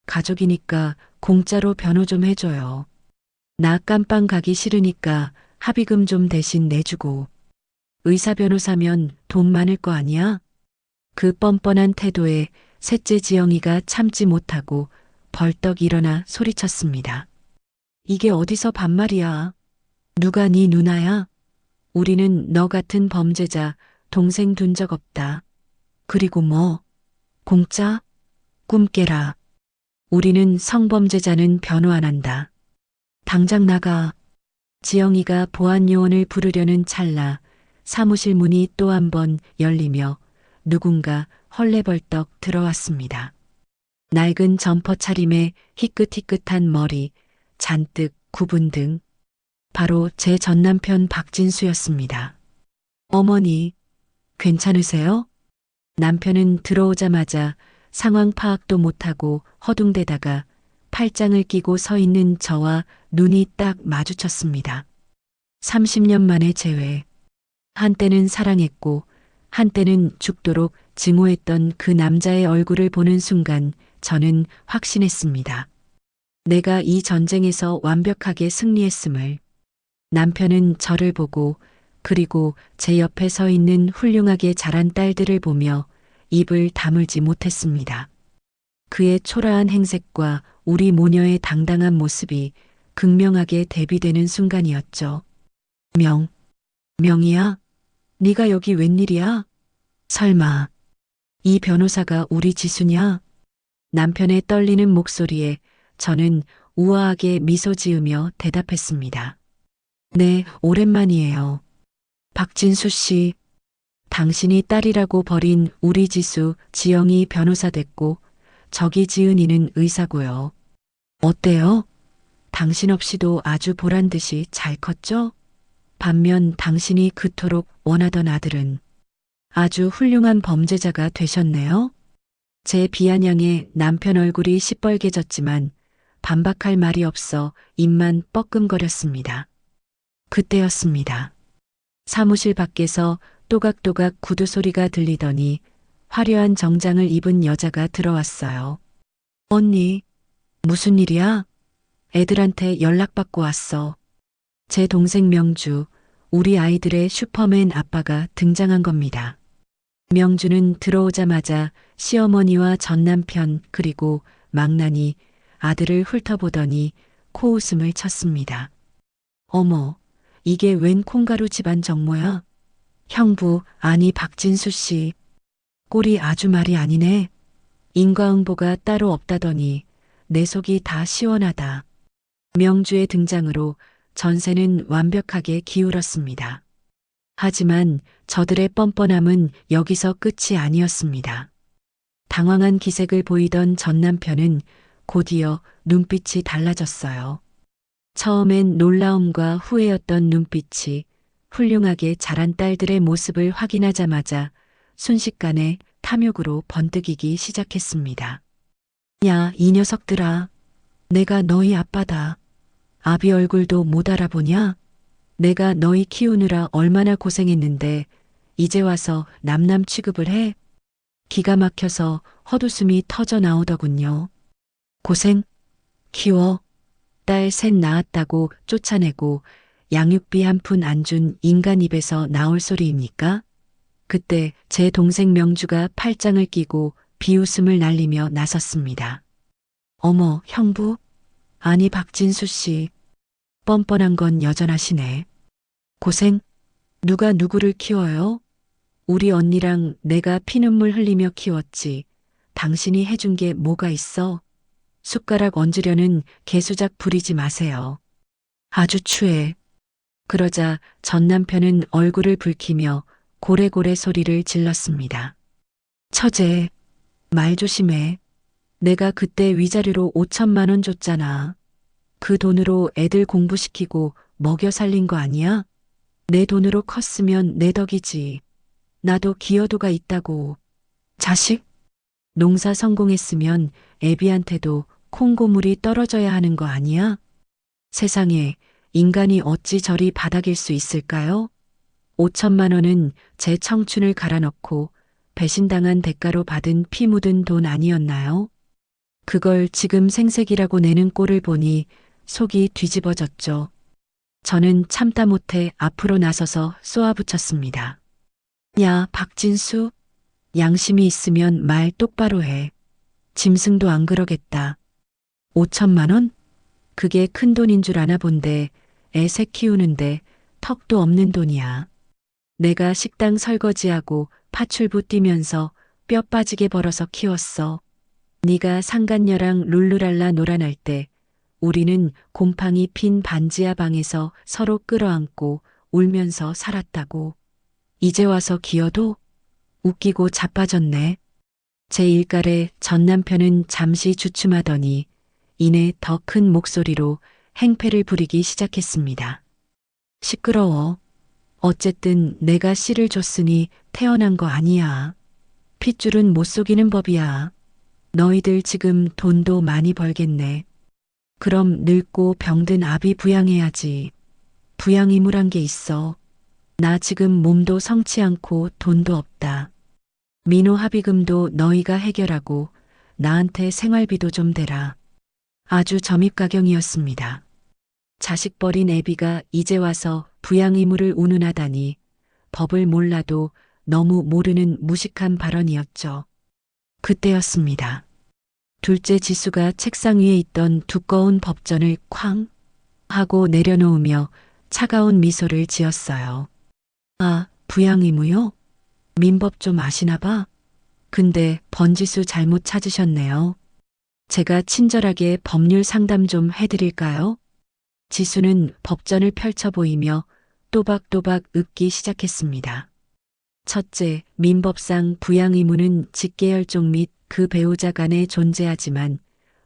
[SPEAKER 1] 가족이니까 공짜로 변호 좀 해줘요. 나 깜빵 가기 싫으니까 합의금 좀 대신 내주고. 의사 변호사면 돈 많을 거 아니야? 그 뻔뻔한 태도에 셋째 지영이가 참지 못하고 벌떡 일어나 소리쳤습니다. 이게 어디서 반말이야? 누가 네 누나야? 우리는 너 같은 범죄자 동생 둔 적 없다. 그리고 뭐? 공짜? 꿈 깨라. 우리는 성범죄자는 변호 안 한다. 당장 나가. 지영이가 보안요원을 부르려는 찰나 사무실 문이 또 한 번 열리며 누군가 헐레벌떡 들어왔습니다. 낡은 점퍼 차림에 희끗희끗한 머리, 잔뜩 구분 등. 바로 제 전남편 박진수였습니다. 어머니, 괜찮으세요? 남편은 들어오자마자 상황 파악도 못하고 허둥대다가 팔짱을 끼고 서 있는 저와 눈이 딱 마주쳤습니다. 30년 만에 재회. 한때는 사랑했고 한때는 죽도록 증오했던 그 남자의 얼굴을 보는 순간 저는 확신했습니다. 내가 이 전쟁에서 완벽하게 승리했음을. 남편은 저를 보고 그리고 제 옆에 서 있는 훌륭하게 자란 딸들을 보며 입을 다물지 못했습니다. 그의 초라한 행색과 우리 모녀의 당당한 모습이 극명하게 대비되는 순간이었죠. 명희야? 네가 여기 웬일이야? 설마 이 변호사가 우리 지수냐? 남편의 떨리는 목소리에 저는 우아하게 미소 지으며 대답했습니다. 네, 오랜만이에요. 박진수 씨, 당신이 딸이라고 버린 우리 지수 지영이 변호사 됐고 저기 지은이는 의사고요. 어때요? 당신 없이도 아주 보란 듯이 잘 컸죠? 반면 당신이 그토록 원하던 아들은 아주 훌륭한 범죄자가 되셨네요. 제 비아냥에 남편 얼굴이 시뻘개졌지만 반박할 말이 없어 입만 뻐끔거렸습니다. 그때였습니다. 사무실 밖에서 또각또각 구두 소리가 들리더니 화려한 정장을 입은 여자가 들어왔어요. 언니, 무슨 일이야? 애들한테 연락받고 왔어. 제 동생 명주, 우리 아이들의 슈퍼맨 아빠가 등장한 겁니다. 명주는 들어오자마자 시어머니와 전남편 그리고 망나니 아들을 훑어보더니 코웃음을 쳤습니다. 어머, 이게 웬 콩가루 집안 정모야? 형부, 아니 박진수 씨. 꼴이 아주 말이 아니네. 인과응보가 따로 없다더니 내 속이 다 시원하다. 명주의 등장으로 전세는 완벽하게 기울었습니다. 하지만 저들의 뻔뻔함은 여기서 끝이 아니었습니다. 당황한 기색을 보이던 전 남편은 곧이어 눈빛이 달라졌어요. 처음엔 놀라움과 후회였던 눈빛이 훌륭하게 자란 딸들의 모습을 확인하자마자 순식간에 탐욕으로 번뜩이기 시작했습니다. 야, 이 녀석들아. 내가 너희 아빠다. 아비 얼굴도 못 알아보냐? 내가 너희 키우느라 얼마나 고생했는데 이제 와서 남남 취급을 해? 기가 막혀서 헛웃음이 터져 나오더군요. 고생? 키워? 딸 셋 낳았다고 쫓아내고 양육비 한 푼 안 준 인간 입에서 나올 소리입니까? 그때 제 동생 명주가 팔짱을 끼고 비웃음을 날리며 나섰습니다. 어머, 형부? 아니, 박진수 씨. 뻔뻔한 건 여전하시네. 고생? 누가 누구를 키워요? 우리 언니랑 내가 피눈물 흘리며 키웠지. 당신이 해준 게 뭐가 있어? 숟가락 얹으려는 개수작 부리지 마세요. 아주 추해. 그러자 전 남편은 얼굴을 붉히며 고래고래 소리를 질렀습니다. 처제, 말 조심해. 내가 그때 위자료로 5천만 원 줬잖아. 그 돈으로 애들 공부시키고 먹여 살린 거 아니야? 내 돈으로 컸으면 내 덕이지. 나도 기여도가 있다고. 자식? 농사 성공했으면 애비한테도 콩고물이 떨어져야 하는 거 아니야? 세상에 인간이 어찌 저리 바닥일 수 있을까요? 5천만 원은 제 청춘을 갈아넣고 배신당한 대가로 받은 피 묻은 돈 아니었나요? 그걸 지금 생색이라고 내는 꼴을 보니 속이 뒤집어졌죠. 저는 참다 못해 앞으로 나서서 쏘아붙였습니다. 야, 박진수. 양심이 있으면 말 똑바로 해. 짐승도 안 그러겠다. 5천만 원? 그게 큰 돈인 줄 아나 본데 애 셋 키우는데 턱도 없는 돈이야. 내가 식당 설거지하고 파출부 뛰면서 뼈 빠지게 벌어서 키웠어. 네가 상간녀랑 룰루랄라 놀아날 때 우리는 곰팡이 핀 반지하 방에서 서로 끌어안고 울면서 살았다고. 이제 와서 기어도? 웃기고 자빠졌네. 제 일갈에 전 남편은 잠시 주춤하더니 이내 더 큰 목소리로 행패를 부리기 시작했습니다. 시끄러워. 어쨌든 내가 씨를 줬으니 태어난 거 아니야. 핏줄은 못 속이는 법이야. 너희들 지금 돈도 많이 벌겠네. 그럼 늙고 병든 아비 부양해야지. 부양 의무란 게 있어. 나 지금 몸도 성치 않고 돈도 없다. 민호 합의금도 너희가 해결하고 나한테 생활비도 좀 대라. 아주 점입가경이었습니다. 자식 버린 애비가 이제 와서 부양 의무를 운운하다니 법을 몰라도 너무 모르는 무식한 발언이었죠. 그때였습니다. 둘째 지수가 책상 위에 있던 두꺼운 법전을 쾅 하고 내려놓으며 차가운 미소를 지었어요. 아, 부양 의무요? 민법 좀 아시나 봐? 근데 번지수 잘못 찾으셨네요. 제가 친절하게 법률 상담 좀 해드릴까요? 지수는 법전을 펼쳐 보이며 또박또박 읊기 시작했습니다. 첫째, 민법상 부양 의무는 직계혈족 및 그 배우자 간에 존재하지만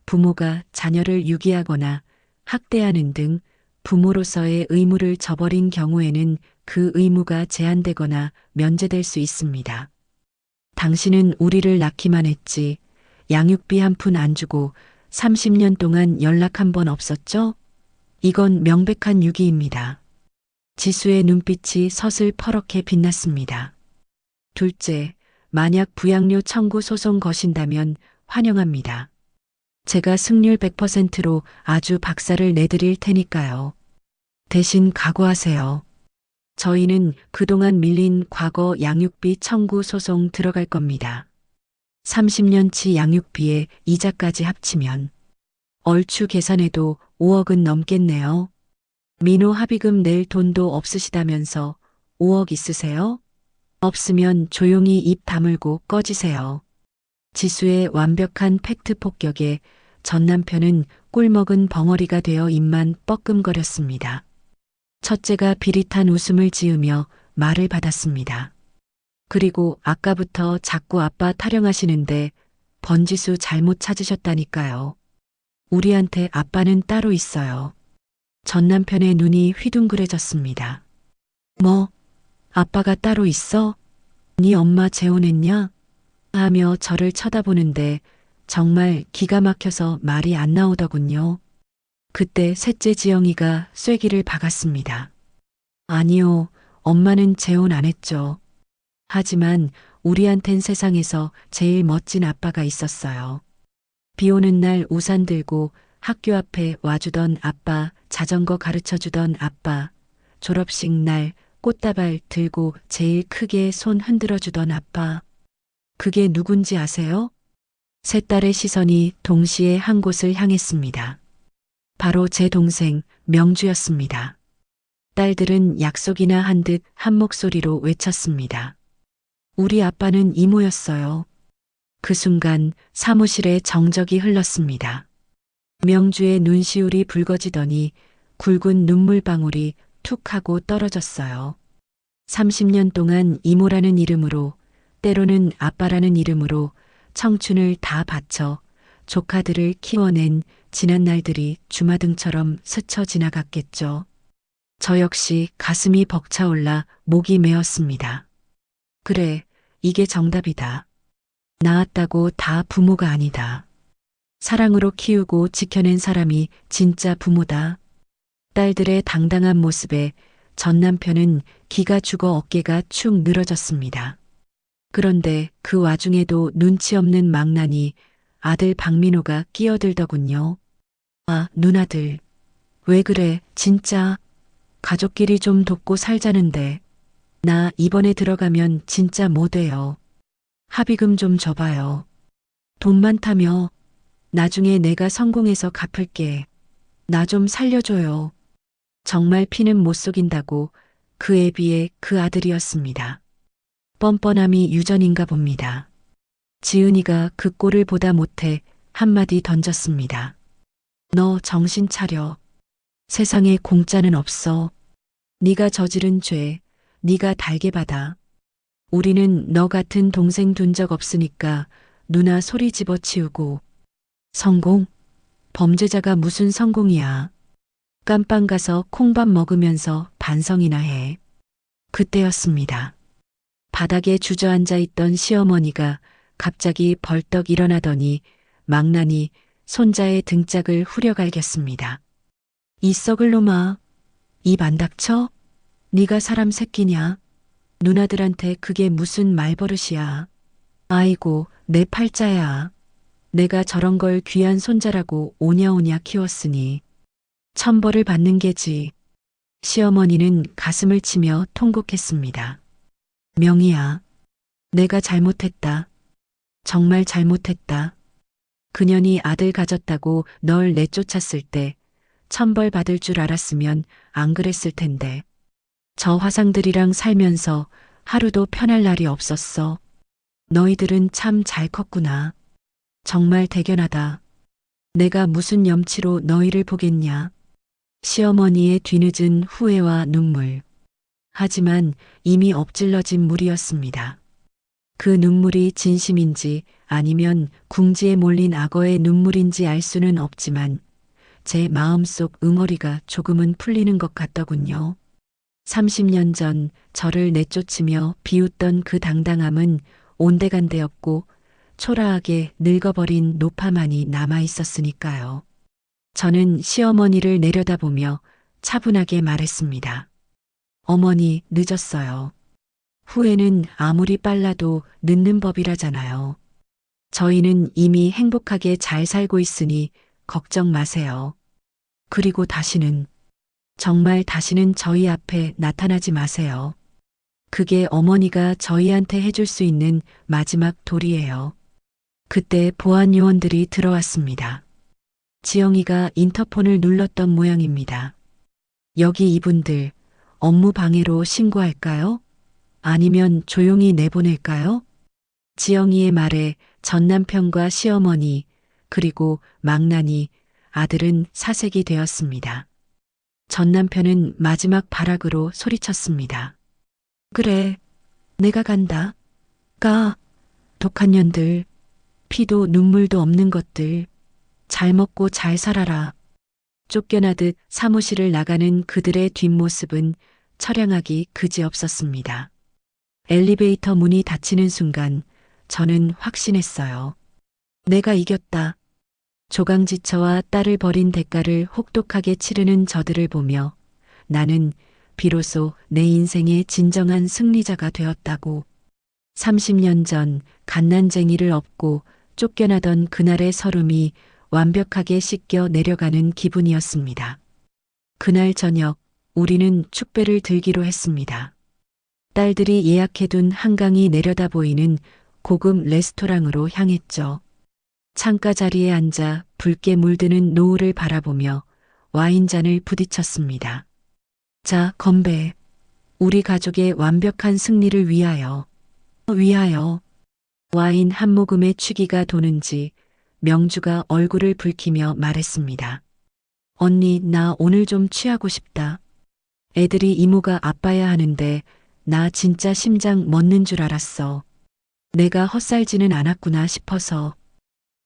[SPEAKER 1] 부모가 자녀를 유기하거나 학대하는 등 부모로서의 의무를 저버린 경우에는 그 의무가 제한되거나 면제될 수 있습니다. 당신은 우리를 낳기만 했지 양육비 한 푼 안 주고 30년 동안 연락 한 번 없었죠? 이건 명백한 유기입니다. 지수의 눈빛이 서슬 퍼렇게 빛났습니다. 둘째, 만약 부양료 청구 소송 거신다면 환영합니다. 제가 승률 100%로 아주 박살을 내드릴 테니까요. 대신 각오하세요. 저희는 그동안 밀린 과거 양육비 청구 소송 들어갈 겁니다. 30년치 양육비에 이자까지 합치면 얼추 계산해도 5억은 넘겠네요. 민호 합의금 낼 돈도 없으시다면서 5억 있으세요? 없으면 조용히 입 다물고 꺼지세요. 지수의 완벽한 팩트 폭격에 전 남편은 꿀먹은 벙어리가 되어 입만 뻐끔거렸습니다. 첫째가 비릿한 웃음을 지으며 말을 받았습니다. 그리고 아까부터 자꾸 아빠 타령하시는데 번지수 잘못 찾으셨다니까요. 우리한테 아빠는 따로 있어요. 전 남편의 눈이 휘둥그레졌습니다. 뭐? 아빠가 따로 있어? 네 엄마 재혼했냐? 하며 저를 쳐다보는데 정말 기가 막혀서 말이 안 나오더군요. 그때 셋째 지영이가 쐐기를 박았습니다. 아니요, 엄마는 재혼 안 했죠. 하지만 우리한텐 세상에서 제일 멋진 아빠가 있었어요. 비 오는 날 우산 들고 학교 앞에 와주던 아빠, 자전거 가르쳐주던 아빠, 졸업식 날 꽃다발 들고 제일 크게 손 흔들어주던 아빠. 그게 누군지 아세요? 세 딸의 시선이 동시에 한 곳을 향했습니다. 바로 제 동생 명주였습니다. 딸들은 약속이나 한 듯 한 목소리로 외쳤습니다. 우리 아빠는 이모였어요. 그 순간 사무실에 정적이 흘렀습니다. 명주의 눈시울이 붉어지더니 굵은 눈물방울이 툭 하고 떨어졌어요. 30년 동안 이모라는 이름으로, 때로는 아빠라는 이름으로 청춘을 다 바쳐 조카들을 키워낸 지난 날들이 주마등처럼 스쳐 지나갔겠죠. 저 역시 가슴이 벅차올라 목이 메었습니다. 그래, 이게 정답이다. 낳았다고 다 부모가 아니다. 사랑으로 키우고 지켜낸 사람이 진짜 부모다. 딸들의 당당한 모습에 전 남편은 기가 죽어 어깨가 축 늘어졌습니다. 그런데 그 와중에도 눈치 없는 망나니 아들 박민호가 끼어들더군요. 아, 누나들. 왜 그래, 진짜. 가족끼리 좀 돕고 살자는데. 나 이번에 들어가면 진짜 못 돼요. 합의금 좀 줘봐요. 돈 많다며. 나중에 내가 성공해서 갚을게. 나 좀 살려줘요. 정말 피는 못 속인다고 그 애비의 그 아들이었습니다. 뻔뻔함이 유전인가 봅니다. 지은이가 그 꼴을 보다 못해 한마디 던졌습니다. 너 정신 차려. 세상에 공짜는 없어. 네가 저지른 죄, 네가 달게 받아. 우리는 너 같은 동생 둔 적 없으니까 누나 소리 집어치우고. 성공? 범죄자가 무슨 성공이야. 깜빵 가서 콩밥 먹으면서 반성이나 해. 그때였습니다. 바닥에 주저앉아 있던 시어머니가 갑자기 벌떡 일어나더니 망나니 손자의 등짝을 후려갈겼습니다. 이 썩을 놈아, 입 안 닥쳐? 네가 사람 새끼냐? 누나들한테 그게 무슨 말버릇이야. 아이고, 내 팔자야. 내가 저런 걸 귀한 손자라고 오냐오냐 키웠으니 천벌을 받는 게지. 시어머니는 가슴을 치며 통곡했습니다. 명희야, 내가 잘못했다. 정말 잘못했다. 그년이 아들 가졌다고 널 내쫓았을 때 천벌 받을 줄 알았으면 안 그랬을 텐데. 저 화상들이랑 살면서 하루도 편할 날이 없었어. 너희들은 참 잘 컸구나. 정말 대견하다. 내가 무슨 염치로 너희를 보겠냐. 시어머니의 뒤늦은 후회와 눈물. 하지만 이미 엎질러진 물이었습니다. 그 눈물이 진심인지 아니면 궁지에 몰린 악어의 눈물인지 알 수는 없지만 제 마음속 응어리가 조금은 풀리는 것 같더군요. 30년 전 저를 내쫓으며 비웃던 그 당당함은 온데간데없고 초라하게 늙어버린 노파만이 남아있었으니까요. 저는 시어머니를 내려다보며 차분하게 말했습니다. 어머니, 늦었어요. 후회는 아무리 빨라도 늦는 법이라잖아요. 저희는 이미 행복하게 잘 살고 있으니 걱정 마세요. 그리고 다시는, 정말 다시는 저희 앞에 나타나지 마세요. 그게 어머니가 저희한테 해줄 수 있는 마지막 도리예요. 그때 보안 요원들이 들어왔습니다. 지영이가 인터폰을 눌렀던 모양입니다. 여기 이분들 업무 방해로 신고할까요? 아니면 조용히 내보낼까요? 지영이의 말에 전 남편과 시어머니 그리고 망나니 아들은 사색이 되었습니다. 전 남편은 마지막 발악으로 소리쳤습니다. 그래, 내가 간다. 가, 독한 년들, 피도 눈물도 없는 것들, 잘 먹고 잘 살아라. 쫓겨나듯 사무실을 나가는 그들의 뒷모습은 처량하기 그지없었습니다. 엘리베이터 문이 닫히는 순간 저는 확신했어요. 내가 이겼다. 조강지처와 딸을 버린 대가를 혹독하게 치르는 저들을 보며 나는 비로소 내 인생의 진정한 승리자가 되었다고. 30년 전 갓난쟁이를 업고 쫓겨나던 그날의 서름이 완벽하게 씻겨 내려가는 기분이었습니다. 그날 저녁 우리는 축배를 들기로 했습니다. 딸들이 예약해둔 한강이 내려다 보이는 고급 레스토랑으로 향했죠. 창가 자리에 앉아 붉게 물드는 노을을 바라보며 와인잔을 부딪혔습니다. 자, 건배. 우리 가족의 완벽한 승리를 위하여. 위하여. 와인 한 모금의 취기가 도는지 명주가 얼굴을 붉히며 말했습니다. 언니, 나 오늘 좀 취하고 싶다. 애들이 이모가 아빠야 하는데 나 진짜 심장 멎는 줄 알았어. 내가 헛살지는 않았구나 싶어서.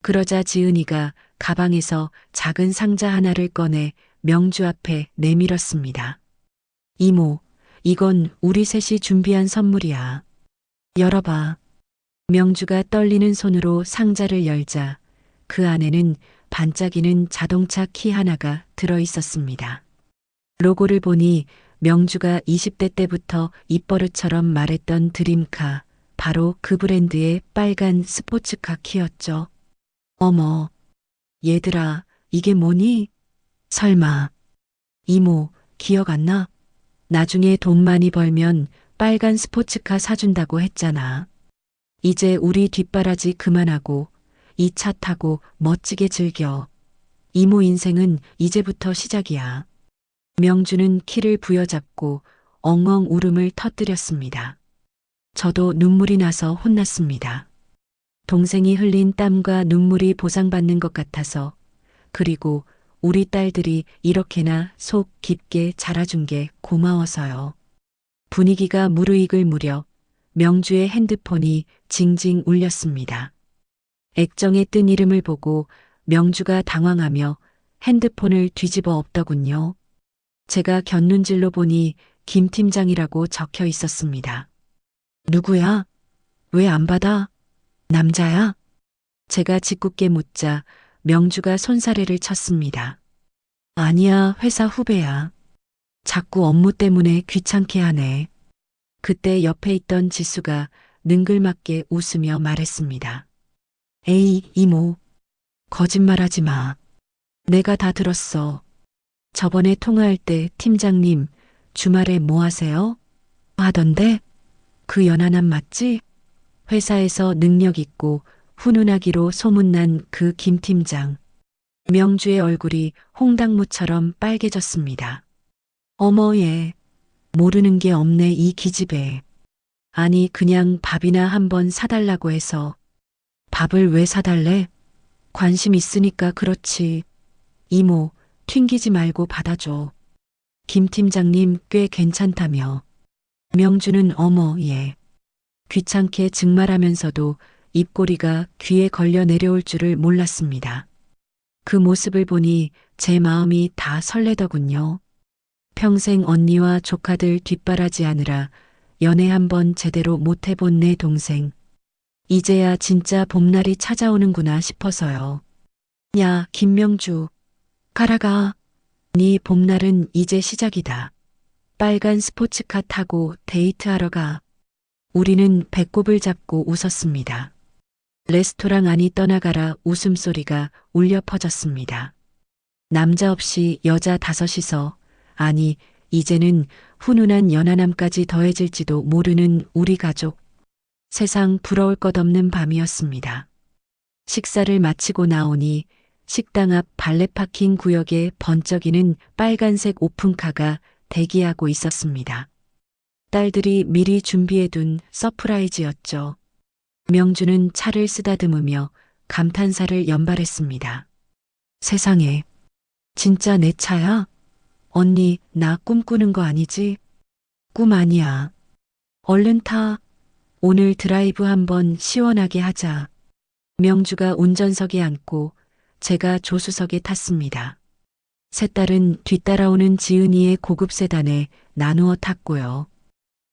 [SPEAKER 1] 그러자 지은이가 가방에서 작은 상자 하나를 꺼내 명주 앞에 내밀었습니다. 이모, 이건 우리 셋이 준비한 선물이야. 열어봐. 명주가 떨리는 손으로 상자를 열자 그 안에는 반짝이는 자동차 키 하나가 들어 있었습니다. 로고를 보니 명주가 20대 때부터 입버릇처럼 말했던 드림카, 바로 그 브랜드의 빨간 스포츠카 키였죠. 어머, 얘들아, 이게 뭐니? 설마. 이모, 기억 안 나? 나중에 돈 많이 벌면 빨간 스포츠카 사준다고 했잖아. 이제 우리 뒷바라지 그만하고 이 차 타고 멋지게 즐겨. 이모 인생은 이제부터 시작이야. 명주는 키를 부여잡고 엉엉 울음을 터뜨렸습니다. 저도 눈물이 나서 혼났습니다. 동생이 흘린 땀과 눈물이 보상받는 것 같아서, 그리고 우리 딸들이 이렇게나 속 깊게 자라준 게 고마워서요. 분위기가 무르익을 무렵 명주의 핸드폰이 징징 울렸습니다. 액정에 뜬 이름을 보고 명주가 당황하며 핸드폰을 뒤집어 엎더군요. 제가 곁눈질로 보니 김 팀장이라고 적혀 있었습니다. 누구야? 왜 안 받아? 남자야? 제가 짓궂게 묻자 명주가 손사래를 쳤습니다. 아니야, 회사 후배야. 자꾸 업무 때문에 귀찮게 하네. 그때 옆에 있던 지수가 능글맞게 웃으며 말했습니다. 에이, 이모. 거짓말하지 마. 내가 다 들었어. 저번에 통화할 때 팀장님, 주말에 뭐 하세요? 하던데? 그 연하남 맞지? 회사에서 능력 있고 훈훈하기로 소문난 그 김 팀장. 명주의 얼굴이 홍당무처럼 빨개졌습니다. 어머 얘, 모르는 게 없네 이 기집애. 아니 그냥 밥이나 한번 사달라고 해서. 밥을 왜 사달래? 관심 있으니까 그렇지. 이모, 튕기지 말고 받아줘. 김 팀장님 꽤 괜찮다며. 명주는 어머 얘. 귀찮게 증말하면서도 입꼬리가 귀에 걸려 내려올 줄을 몰랐습니다. 그 모습을 보니 제 마음이 다 설레더군요. 평생 언니와 조카들 뒷바라지하느라 연애 한번 제대로 못 해본 내 동생. 이제야 진짜 봄날이 찾아오는구나 싶어서요. 야, 김명주. 가라가. 네 봄날은 이제 시작이다. 빨간 스포츠카 타고 데이트하러 가. 우리는 배꼽을 잡고 웃었습니다. 레스토랑 안이 떠나가라 웃음소리가 울려 퍼졌습니다. 남자 없이 여자 다섯이서, 아니, 이제는 훈훈한 연하남까지 더해질지도 모르는 우리 가족. 세상 부러울 것 없는 밤이었습니다. 식사를 마치고 나오니 식당 앞 발레 파킹 구역에 번쩍이는 빨간색 오픈카가 대기하고 있었습니다. 딸들이 미리 준비해둔 서프라이즈였죠. 명주는 차를 쓰다듬으며 감탄사를 연발했습니다. 세상에, 진짜 내 차야? 언니, 나 꿈꾸는 거 아니지? 꿈 아니야. 얼른 타. 오늘 드라이브 한번 시원하게 하자. 명주가 운전석에 앉고 제가 조수석에 탔습니다. 세 딸은 뒤따라오는 지은이의 고급 세단에 나누어 탔고요.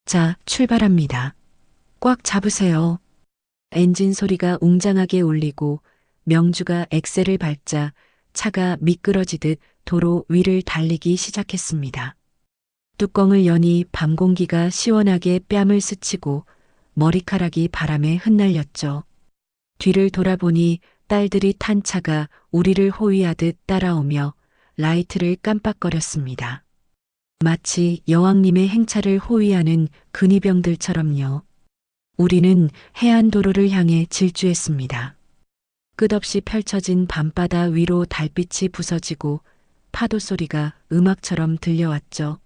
[SPEAKER 1] 자, 출발합니다. 꽉 잡으세요. 엔진 소리가 웅장하게 울리고 명주가 엑셀을 밟자 차가 미끄러지듯 도로 위를 달리기 시작했습니다. 뚜껑을 여니 밤 공기가 시원하게 뺨을 스치고 머리카락이 바람에 흩날렸죠. 뒤를 돌아보니 딸들이 탄 차가 우리를 호위하듯 따라오며 라이트를 깜빡거렸습니다. 마치 여왕님의 행차를 호위하는 근위병들처럼요. 우리는 해안도로를 향해 질주했습니다. 끝없이 펼쳐진 밤바다 위로 달빛이 부서지고 파도 소리가 음악처럼 들려왔죠.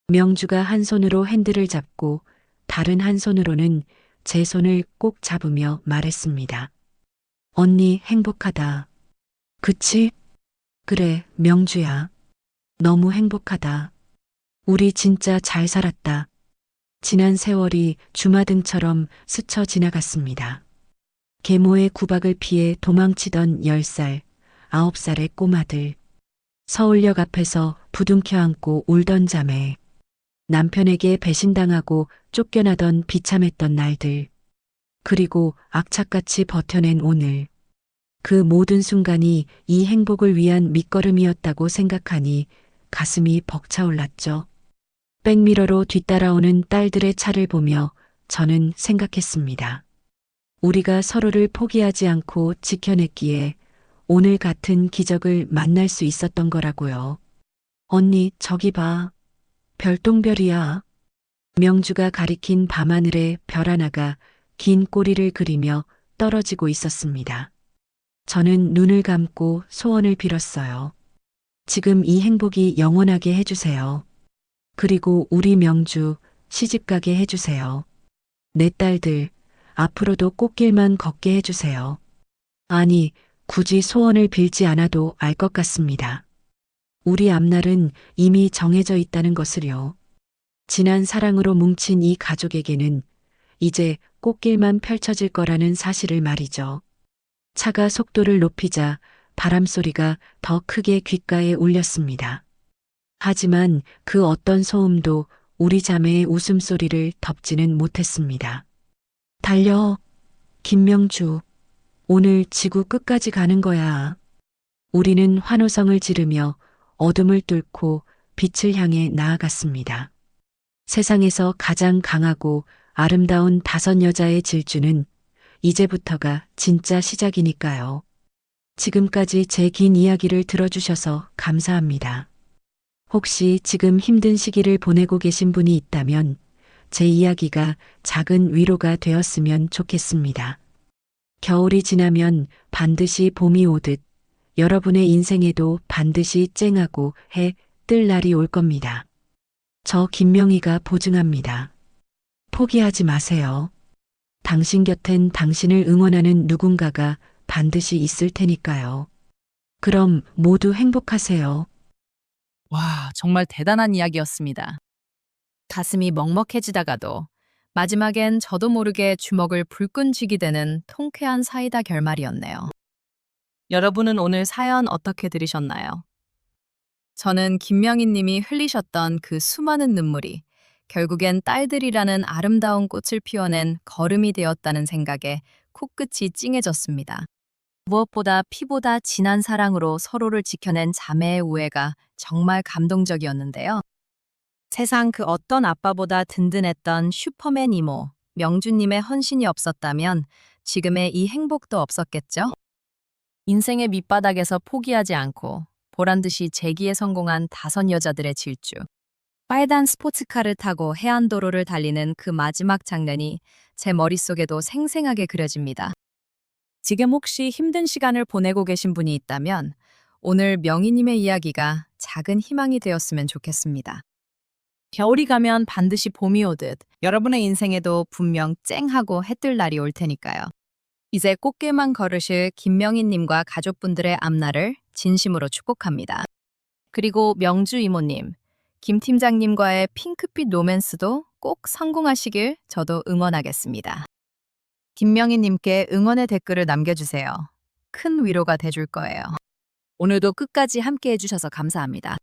[SPEAKER 1] 명주가 한 손으로 핸들을 잡고 다른 한 손으로는 제 손을 꼭 잡으며 말했습니다. 언니 행복하다. 그치? 그래, 명주야. 너무 행복하다. 우리 진짜 잘 살았다. 지난 세월이 주마등처럼 스쳐 지나갔습니다. 계모의 구박을 피해 도망치던 10살, 9살의 꼬마들. 서울역 앞에서 부둥켜 안고 울던 자매. 남편에게 배신당하고 쫓겨나던 비참했던 날들. 그리고 악착같이 버텨낸 오늘. 그 모든 순간이 이 행복을 위한 밑거름이었다고 생각하니 가슴이 벅차올랐죠. 백미러로 뒤따라오는 딸들의 차를 보며 저는 생각했습니다. 우리가 서로를 포기하지 않고 지켜냈기에 오늘 같은 기적을 만날 수 있었던 거라고요. 언니, 저기 봐. 별똥별이야. 명주가 가리킨 밤하늘에 별 하나가 긴 꼬리를 그리며 떨어지고 있었습니다. 저는 눈을 감고 소원을 빌었어요. 지금 이 행복이 영원하게 해주세요. 그리고 우리 명주 시집가게 해주세요. 내 딸들 앞으로도 꽃길만 걷게 해주세요. 아니, 굳이 소원을 빌지 않아도 알 것 같습니다. 우리 앞날은 이미 정해져 있다는 것을요. 지난 사랑으로 뭉친 이 가족에게는 이제 꽃길만 펼쳐질 거라는 사실을 말이죠. 차가 속도를 높이자 바람 소리가 더 크게 귓가에 울렸습니다. 하지만 그 어떤 소음도 우리 자매의 웃음소리를 덮지는 못했습니다. 달려, 김명주. 오늘 지구 끝까지 가는 거야. 우리는 환호성을 지르며 어둠을 뚫고 빛을 향해 나아갔습니다. 세상에서 가장 강하고 아름다운 5 여자의 질주는 이제부터가 진짜 시작이니까요. 지금까지 제 긴 이야기를 들어주셔서 감사합니다. 혹시 지금 힘든 시기를 보내고 계신 분이 있다면 제 이야기가 작은 위로가 되었으면 좋겠습니다. 겨울이 지나면 반드시 봄이 오듯 여러분의 인생에도 반드시 쨍하고 해 뜰 날이 올 겁니다. 저 김명희가 보증합니다. 포기하지 마세요. 당신 곁엔 당신을 응원하는 누군가가 반드시 있을 테니까요. 그럼 모두 행복하세요.
[SPEAKER 2] 와, 정말 대단한 이야기였습니다. 가슴이 먹먹해지다가도 마지막엔 저도 모르게 주먹을 불끈 쥐게 되는 통쾌한 사이다 결말이었네요. 여러분은 오늘 사연 어떻게 들으셨나요? 저는 김명희 님이 흘리셨던 그 수많은 눈물이 결국엔 딸들이라는 아름다운 꽃을 피워낸 걸음이 되었다는 생각에 코끝이 찡해졌습니다. 무엇보다 피보다 진한 사랑으로 서로를 지켜낸 자매의 우애가 정말 감동적이었는데요. 세상 그 어떤 아빠보다 든든했던 슈퍼맨 이모, 명주님의 헌신이 없었다면 지금의 이 행복도 없었겠죠? 인생의 밑바닥에서 포기하지 않고 보란듯이 재기에 성공한 5 여자들의 질주. 빨간 스포츠카를 타고 해안도로를 달리는 그 마지막 장면이 제 머릿속에도 생생하게 그려집니다. 지금 혹시 힘든 시간을 보내고 계신 분이 있다면 오늘 명희님의 이야기가 작은 희망이 되었으면 좋겠습니다. 겨울이 가면 반드시 봄이 오듯 여러분의 인생에도 분명 쨍하고 해뜰 날이 올 테니까요. 이제 꽃길만 걸으실 김명희님과 가족분들의 앞날을 진심으로 축복합니다. 그리고 명주 이모님, 김 팀장님과의 핑크빛 로맨스도 꼭 성공하시길 저도 응원하겠습니다. 김명희님께 응원의 댓글을 남겨주세요. 큰 위로가 돼줄 거예요. 오늘도 끝까지 함께 해주셔서 감사합니다.